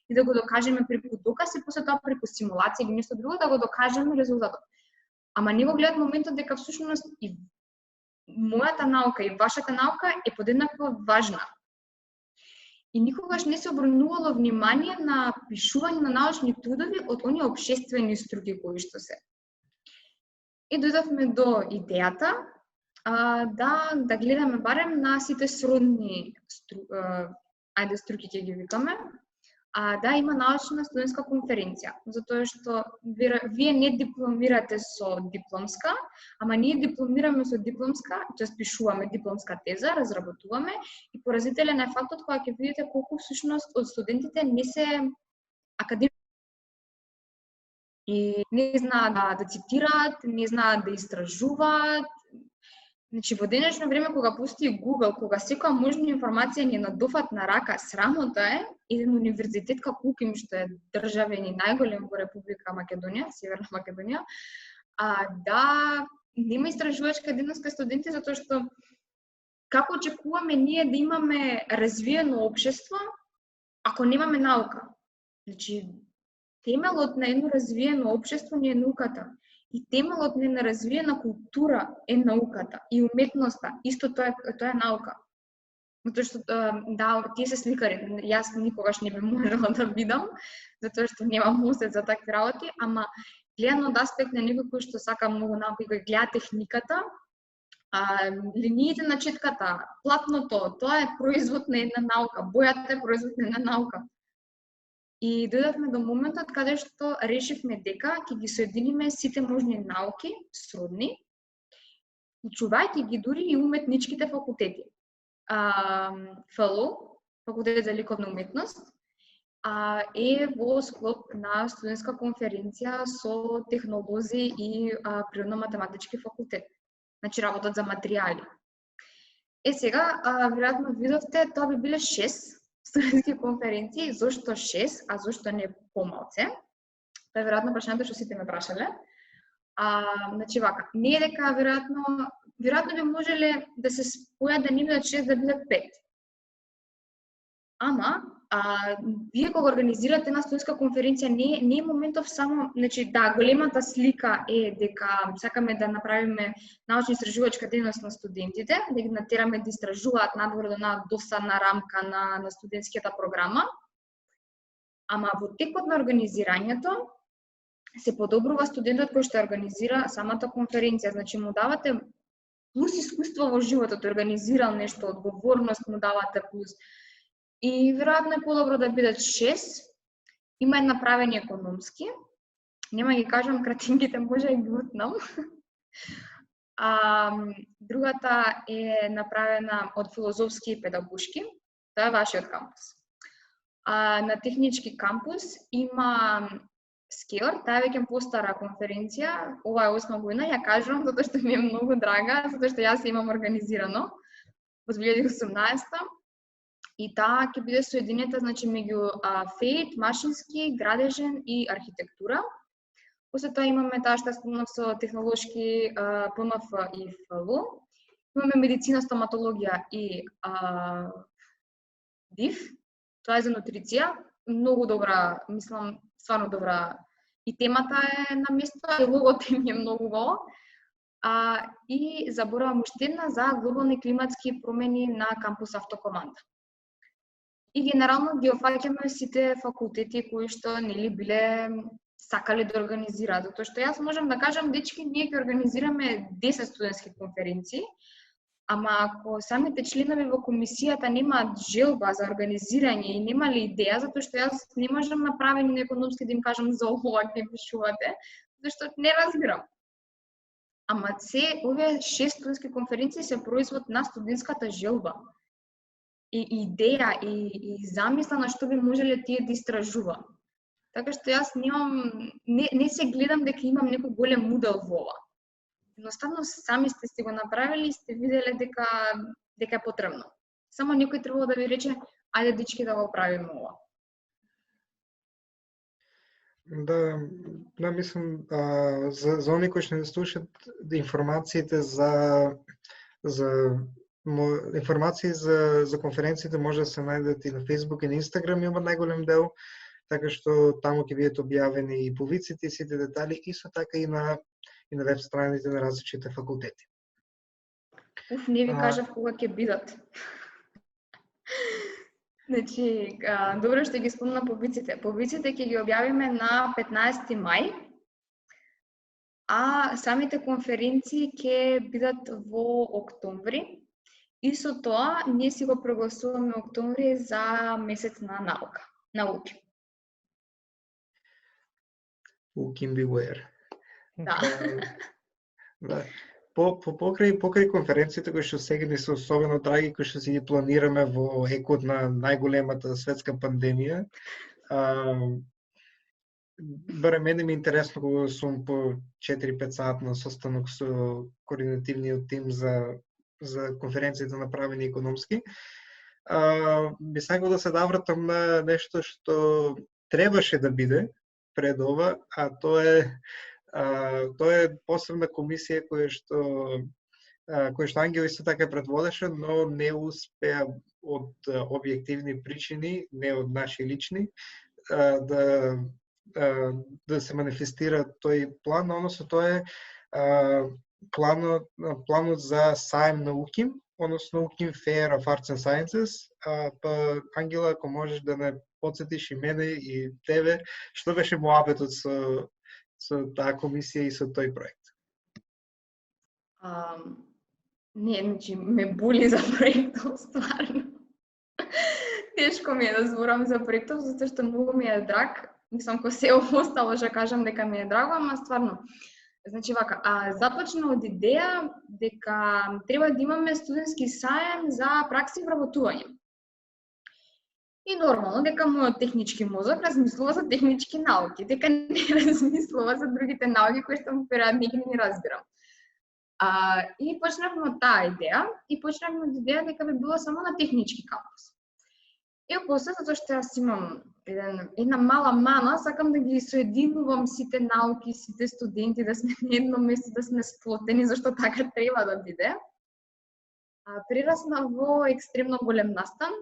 и да го докажеме преку доказ и после тоа преку симулација или нешто друго да го докажеме резултатот. Ама не го гледат моментот дека всушност и мојата наука и вашата наука е подеднакво важна. И никогаш не се обрнувало внимание на пишување на научни трудови од оние општествени струки кои што се. И дојдовме до идејата да гледаме барем на сите сродни струки ќе ги викаме, да има научна студентска конференција, затоа што вие не дипломирате со дипломска, ама ние дипломираме со дипломска, тоа пишуваме дипломска теза, разработуваме и поразителен е фактот кога ќе видите колку всушност од студентите не се академици и не знаат да цитираат, не знаат да истражуваат. Значи, во денешно време, кога постои Google, кога секоја можна информација ни е на дофат на рака, срамота е еден универзитет како УКИМ, што е државен и најголем во Република Македонија, Северна Македонија, да нема истражувачка дејност кај студенти, затоа што како очекуваме ние да имаме развиено општество ако немаме наука? Значи, темелот на едно развиено општество не е науката. И темелот на развиена култура е науката и уметноста. Исто тоа е наука. Затоа што тие се сликари. Јас никогаш не би можела да видам, затоа што немам мозок за такви работи, ама гледано од аспект на некој кој што сака многу наука и кој гледа техниката, линиите на четката, платното, тоа е производ на една наука, бојата е производ на една наука. И дојдовме до моментот каде што решивме дека ќе ги соединиме сите можни науки, сродни, учувајќи ги дури и уметничките факултети. ФЛУ, Факултет за ликовна уметност, е во склоп на студентска конференција со технолози и природно-математички факултет. Значи, работат за материјали. Сега, веројатно видовте, тоа би биле 6 студентски конференции. Зошто 6, а зошто не помалце? Тоа е веројатно прашањето што сите ме прашале. Значи, вака, не е дека веројатно би можеле да се спојат да не бидат 6, да бидат 5. Ама, вие кога организирате една студентска конференција, не е моментов само, значи, големата слика е дека сакаме да направиме научно-истражувачка дејност на студентите, да ги натераме да истражуваат надвор од една досадна рамка на студентската програма. Ама во текот на организирањето се подобрува студентот кој што организира самата конференција, значи му давате плюс искуство во животот, организирал нешто, одговорност му давате плюс. И веројатно е подобро да бидат 6. Има една направени економски. Нема ги кажам кратинките, може и ги утнам. Другата е направена од филозофски и педагошки. Тоа е вашиот кампус. На технички кампус има Скеор, таа е веќе постара конференција. Ова е 8 година, ја кажувам затоа што ми е многу драга, затоа што јас имам организирано во 2018. И таа ќе биде соединета, значи, меѓу ФЕИТ, машински, градежен и архитектура. После тоа имаме таа што спомнав со технолошки ПМФ и ФЛУ. Имаме медицина, стоматологија и ДИФ. Тоа е за нутриција. Многу добра, мислам, стварно добра. И темата е на место, и логото им е многу го. И заборавам уште една за глобални климатски промени на кампус Автокоманда. и генерално ги опфаќаме сите факултети кои што нели биле сакале да организираат. Затоа што јас можам да кажам, дечки, ние ќе организираме 10 студентски конференции, ама ако самите членови во комисијата немаат желба за организирање и немале идеја, затоа што јас не можам направени економски да им кажам за ова ќе пишувате, зашто не разбирам. Ама се овие 6 студентски конференции се производ на студентската желба. И идеја и замисла на што би можеле тие да истражува. Така што јас не се гледам дека имам некој голем удел во ова. Едноставно сами сте си го направили и сте виделе дека е потребно. Само некој требало да ви рече, ајде дечки да го правиме ова. Да, мислам, за оние кои што не слушат, информациите информации за конференциите може да се најдат и на Facebook и на Instagram, има најголем дел, така што таму ќе бидат објавени и повиците и сите детали, исто така и на веб страниците на различните факултети. Не ви кажав кога ќе бидат. Значи, добро што ги спомна повиците. Повиците ќе ги објавиме на 15 мај, а самите конференции ќе бидат во октомври. И со тоа, ние си го прогласуваме октомври за месец на науки. Can beware. Да. Да. Покрај конференциите кои што сега ни се особено драги, кои што си ги планираме во екот на најголемата светска пандемија, барем мене ми е интересно кога сум по 4-5 сатна состанок со координативниот тим за конференцијата направени економски. Би сакал да се навратам на нешто што требаше да биде пред ова, а тоа е посебна комисија која што Ангел исто така предводеше, но не успеа од објективни причини, не од наши лични, да се манифестира тој план, односно тоа е планот за саем на УКИМ, односно УКИМ Fair of Arts and Sciences. Па Ангела, ако можеш да ме подсетиш и мене и тебе, што беше муабетот со таа комисија и со тој проект? Не, значи, ме боли за проектот, стварно. Тешко ми е да зборам за проектот, затоа што многу ми е драг. Мислам, ко се остало што кажам дека ми е драго, ама стварно. Значи вака, започна од идеја дека треба да имаме студентски саем за пракса и вработување. И нормално дека мојот технички мозок размислува за технички науки, дека не размислува за другите науки кои што периодно не разбирам. И почнавме од таа идеја и почнавме од идеја дека би било само на технички кампус. И после, затоа што јас имам една мала мана, сакам да ги соединувам сите науки, сите студенти, да сме на едно место, да сме сплотени, зашто така треба да биде. Прерасна во екстремно голем настан,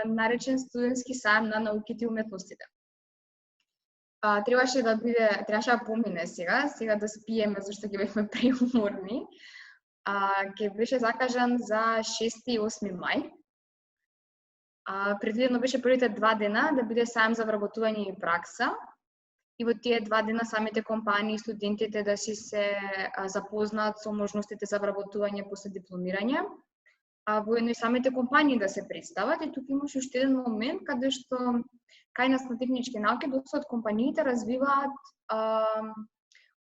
наречен студентски саем на науките и уметностите. Требаше да помине сега да спиеме, зашто ќе бевме преуморни. Ќе беше закажан за 6 и 8 мај. Предвидено беше првите 2 дена да биде саем за вработување и пракса. И во тие 2 дена самите компании и студентите да си се запознаат со можностите за вработување после дипломирање. Воедно и самите компании да се представат. И тука имаш уште еден момент каде што кај нас на технички науки доста од компаниите развиваат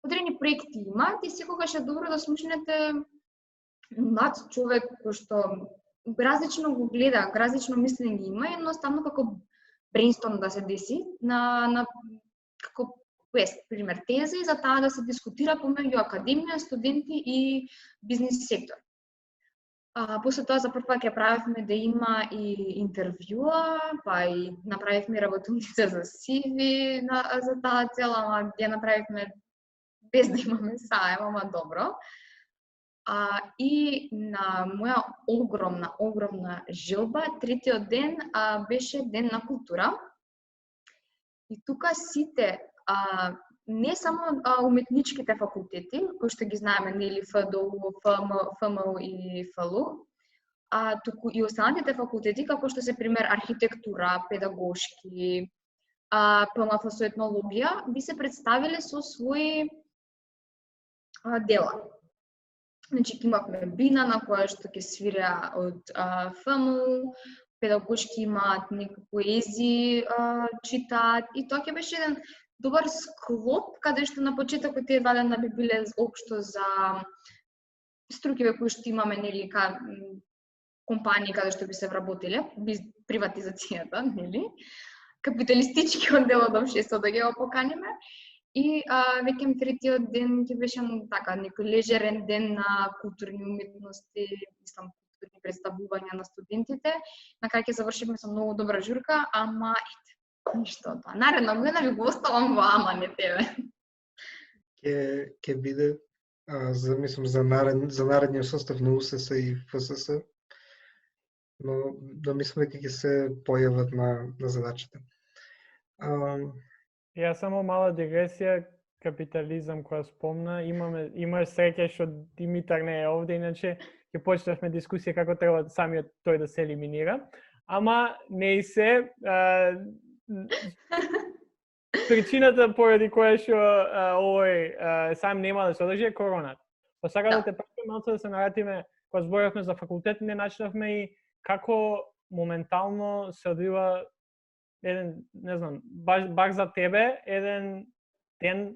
одредени проекти имаат и секогаш е добро да слушнете млад човек кој што различно го гледа, различно мислење има, едноставно како брейнсторм да се деси на како пример тези за таа да се дискутира помеѓу академија, студенти и бизнис сектор. После тоа за прв пат ќе правевме да има и интервјуа, па и направивме работилница за CV за таа цела, ама ја направивме без да имаме саем, ама добро. И на моја огромна желба, третиот ден беше ден на култура. И тука сите, не само уметничките факултети, кои што ги знаеме, нели ФДУ, ФМУ и ФЛУ, а туку и останатите факултети, како што се пример архитектура, педагошки, ПМФ со етнологија, би се представиле со своји дела. Значи, имавме бина на која што ќе свира од ФМУ, педагошки имаат некои поезии, читаат, и тоа ќе беше еден добар склоп, каде што на почетокот тие валено би биле општо за струкиве кои што имаме, нели, компании каде што би се вработиле, без приватизацијата, нели, капиталистичкиот дел од општеството да ги поканиме. И веќе третиот ден ќе беше така некој лежерен ден на културни уметности, мислам културни представувања на студентите. На крај ќе завршиме со многу добра журка, ама ете, ништо од тоа. Наредна година ви го оставам во ама, не тебе. Ќе биде мислам за наредниот состав на УСС и ФСС. Но да мислам дека ќе се појават на задачите. Ја само мала дигресија, капитализам која спомна, има среќа што Димитар не е овде, иначе ќе почнавме дискусија како треба самиот тој да се елиминира. Ама не и се причината поради која што овој сам нема да се одржи е коронат. Па сакам да те прашам малку да се наратиме, кога зборавме за факултет, не начнавме и како моментално се одвива еден, не знам, баш за тебе, еден ден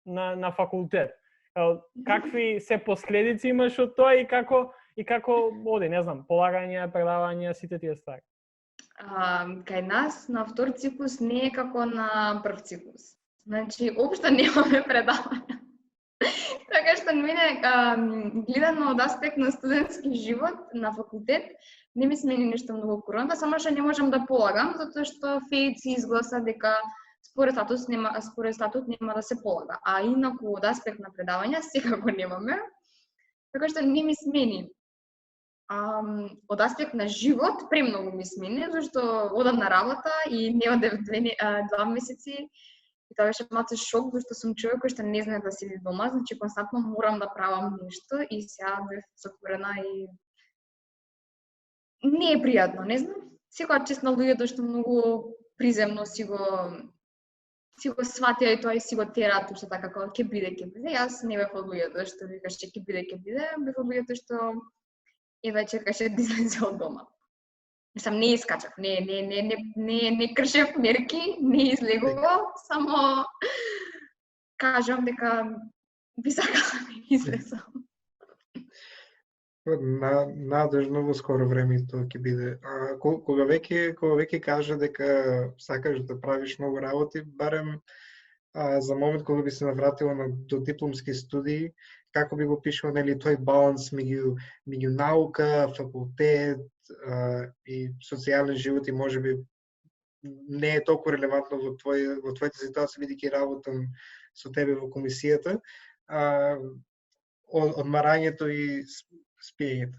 на факултет. Какви се последици имаш од тоа и како оди, не знам, полагање, предавања, сите тие ствари? Кај нас на втор циклус не е како на прв циклус. Значи, општо немаме предавања. Така што мене, гледано од аспект на студентски живот на факултет, не ми смени нешто многу короната, само што не можам да полагам, затоа што ФЕИЦ изгласа дека според статут нема да се полага. А инаку од аспект на предавања секако немаме. Така што не ми смени. Од аспект на живот премногу ми смени, зашто одам на работа и не одев 2 месеци. И тоа беше малку шок, зашто сум човек кој што не знае да седи дома, значи константно морам да правам нешто и сега бев затворена и не е пријатно, не знам. Секоја чест на луѓето што многу приземно си го сватија и тоа и си го тераат уште така како ќе биде. Јас не бев од луѓето што викаш ќе биде, бев од луѓето што еве чекаше да излезе од дома. Мислам, не искачав, не кршев мерки, не излегував, само кажам дека би сакала да излезам. Надежно во скоро време тоа ќе биде. Кога веќе кажа дека сакаш да правиш многу работи, барем за момент кога би се навратила на додипломски студии, како би го пишувал, нели, тој баланс меѓу наука, факултет и социјален живот, и можеби не е толку релевантно во твојата ситуација, бидејќи работам со тебе во комисијата, одмарањето и спиењето.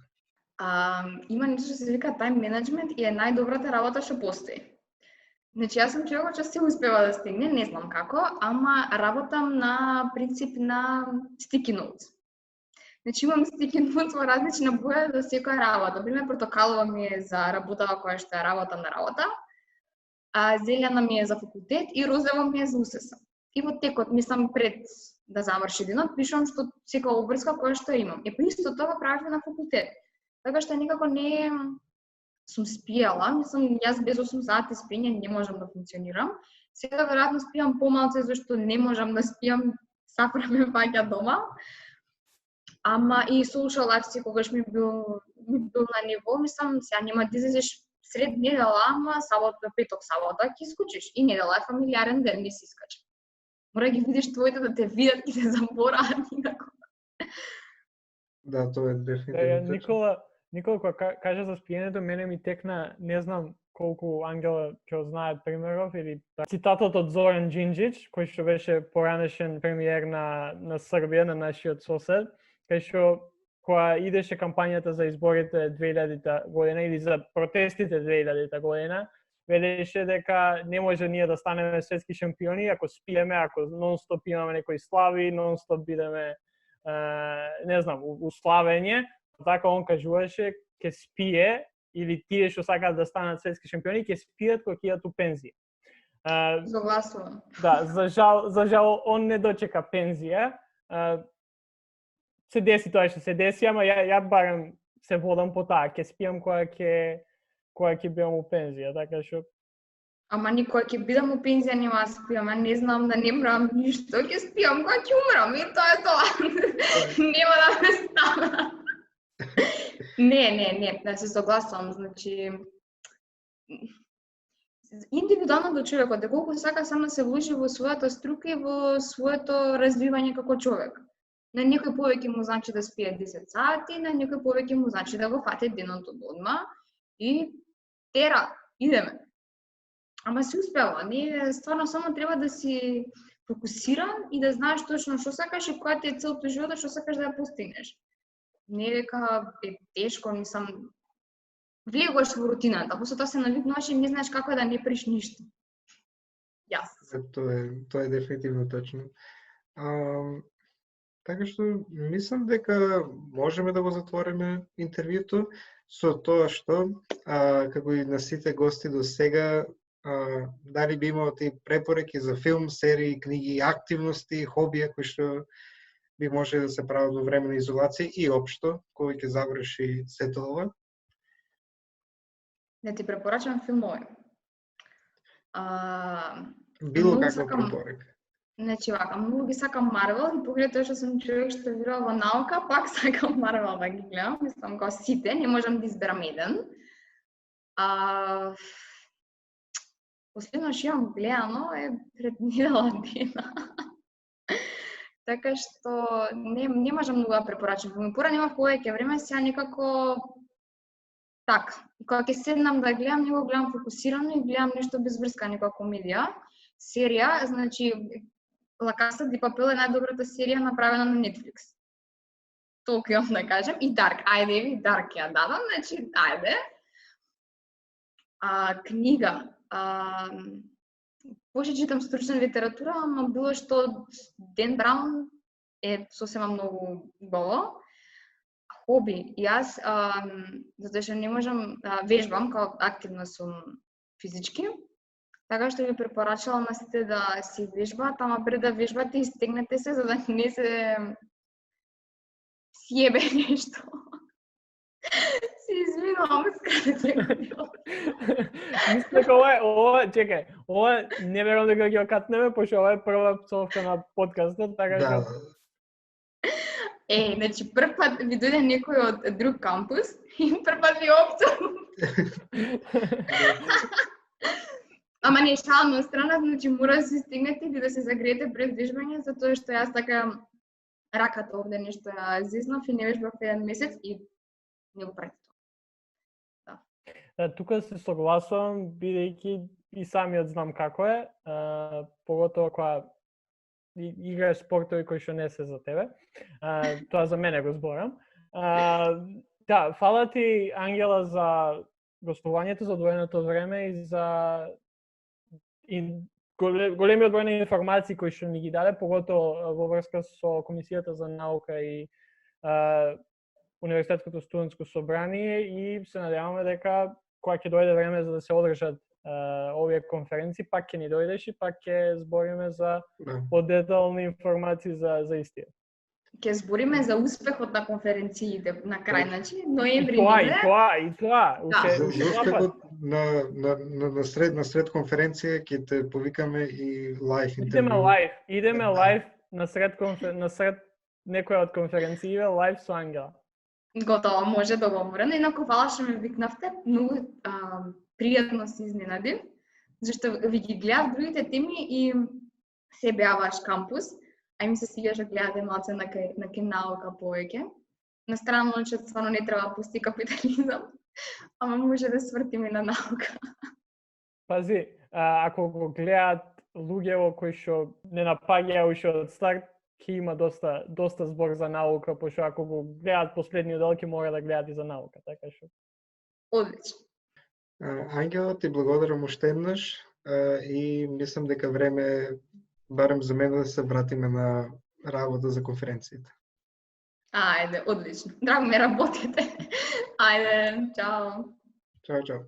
Има нешто што се вика time management и е најдобрата работа што постои. Значи, јас сум човек што се успева да стигне, не знам како, ама работам на принцип на sticky notes. Значи, имам sticky notes во различна боја за секоја работа. Например, портокалова ми е за работава која што ја работам на работа, зелена ми е за факултет и розова ми е за УСС. И во текот, мислам, пред да заврши денот, пишувам што секоја обврска која што имам. Па исто тоа правам на факултет. Така што никако не сум спијала, мислам, јас без 8 сати спиење не можам да функционирам. Сега веројатно спијам помалку зашто не можам да спијам, сафра ме паѓа дома. Ама и social life секогаш ми бил на ниво, мислам, сега нема да излезеш сред недела, ама петок, сабота ќе искучиш. И недела е фамилиарен ден, не си искача. Мора ги видиш твоите да те видат и те забораат никако. Да, тоа е дефинитивно. Никола кога кажа за спиењето, мене ми текна, не знам колку Ангела ќе знаат примеров, или цитатот од Зоран Џинџич, кој што беше поранешен премиер на Србија, на нашиот сосед, кај што кога идеше кампањата за изборите 2000 година или за протестите 2000 година, велеше дека не може ние да станеме светски шампиони ако спиеме, ако нон-стоп имаме некои слави, нон-стоп бидеме, не знам, уславење. Така он кажуваше, ќе спие или тие што сакаат да станат светски шампиони ќе спият кога ќе идат у пензија. Согласувам. Да, за жал он не дочека пензија. Се деси тоа што се деси, ама ја барем се водам по таа, ќе спиам кога ќе бидам у пензија, така што Ама никога ќе бидам у пензија нема да спиам, а не знам да не мрам ништо, ќе спиам кога ќе умрам и тоа е тоа. Нема да ме стана. Не, да се согласувам, значи индивидуално до човекот, доколку сака сам да се вложи во својата струка и во своето развивање како човек. На некој повеќе му значи да спие 10 сати, на некој повеќе му значи да го фати денот од одма и тера, идеме. Ама се успева, не, стварно само треба да си фокусиран и да знаеш точно што сакаш и која ти е целта животот, што сакаш да ја постигнеш. Не дека е тешко, мислам, влегуваш во рутината, после тоа се навикнуваш и не знаеш како да не приш ништо. Јас. Тоа е дефинитивно точно. Така што мислам дека можеме да го затвориме интервјуто со тоа што како и на сите гости до сега дали би имал ти препораки за филм, серии, книги, активности, хобија кои што би може да се прават во време на изолација и општо кој ќе заврши сето ова? Да ти препорачам филмови. Било каква препорака. Значи вака, многу ги сакам Марвел и покрај тоа што сум човек што верува во наука, пак сакам Марвел да ги гледам, мислам како сите, не можам да изберам еден. Последно што имам гледано е пред недела дена. Така што не можам многу да препорачам. Пора немав повеќе време, сега некако така. Кога ќе седнам да гледам, не го гледам фокусирано и гледам нешто без врска, некоја комедија, серија, значи La Casa de Papel е најдобрата серија направена на Netflix. Толку имам да кажем. И Dark, ајде ви, Dark ја дадам, значи, ајде. Книга. Поше читам стручна литература, ама било што Ден Браун е сосема многу убаво. Хоби. Јас, затоа што не можам да вежбам, као активна сум физички, така што ви препорачувам на сите да си вежбаат, ама пред да вежбате истегнете се за да не се сјебе нешто. Се извинувам, скратено. Мислам дека ова, чекај, ова не верувам дека ќе окатнеме, пошто ова е прва пцовка на подкастот, така што значи прв пат ви дојде некој од друг кампус и прв пат ви опцам. Ама не, шалам на страна, значи мора да се стигнете и да се загреете пред вежбање, затоа што јас така раката овде нешто ја зизнав и не вежбав еден месец и не го прави тоа. Да, тука се согласувам, бидејќи и самиот знам како е, поготово кога играеш спортови кои што не се за тебе. Тоа за мене го зборам. Да, фала ти, Ангела, за гостувањето, за одвоеното време и за големиот број на информации кои што ни ги даде, поготово во врска со Комисијата за наука и Универзитетското студентско собрание, и се надеваме дека кога ќе дојде време за да се одржат овие конференции, пак ќе ни дојдеш и пак ќе збориме за подетални информации за истија. Ќе збориме за успехот на конференциите на крај, значи ноември. И тоа. За успехот на сред конференција ќе те повикаме и лайв интервју. Идеме лайв на сред некоја од конференциите, лайв со Ангела. Готово, може договорено. Инаку фала што ме викнавте, многу пријатно се изненадив, зашто ви ги гледав другите теми и се беа ваш кампус, а ми се свиѓаше гледате малце на кај наука повеќе. На страна че стварно не треба да пусти капитализам, ама може да свртиме на наука. Пази, ако го гледаат луѓе кои што не напаѓаја уште од старт, ќе има доста збор за наука, пошто ако го гледаат последниот дел, ќе мора да гледаат и за наука, така што. Одлично. Ангела, ти благодарам уште еднаш и мислам дека време барем за мене да се вратиме на работа за конференцијата. Ајде, одлично. Драго ме работите. Ајде, чао. Чао, чао.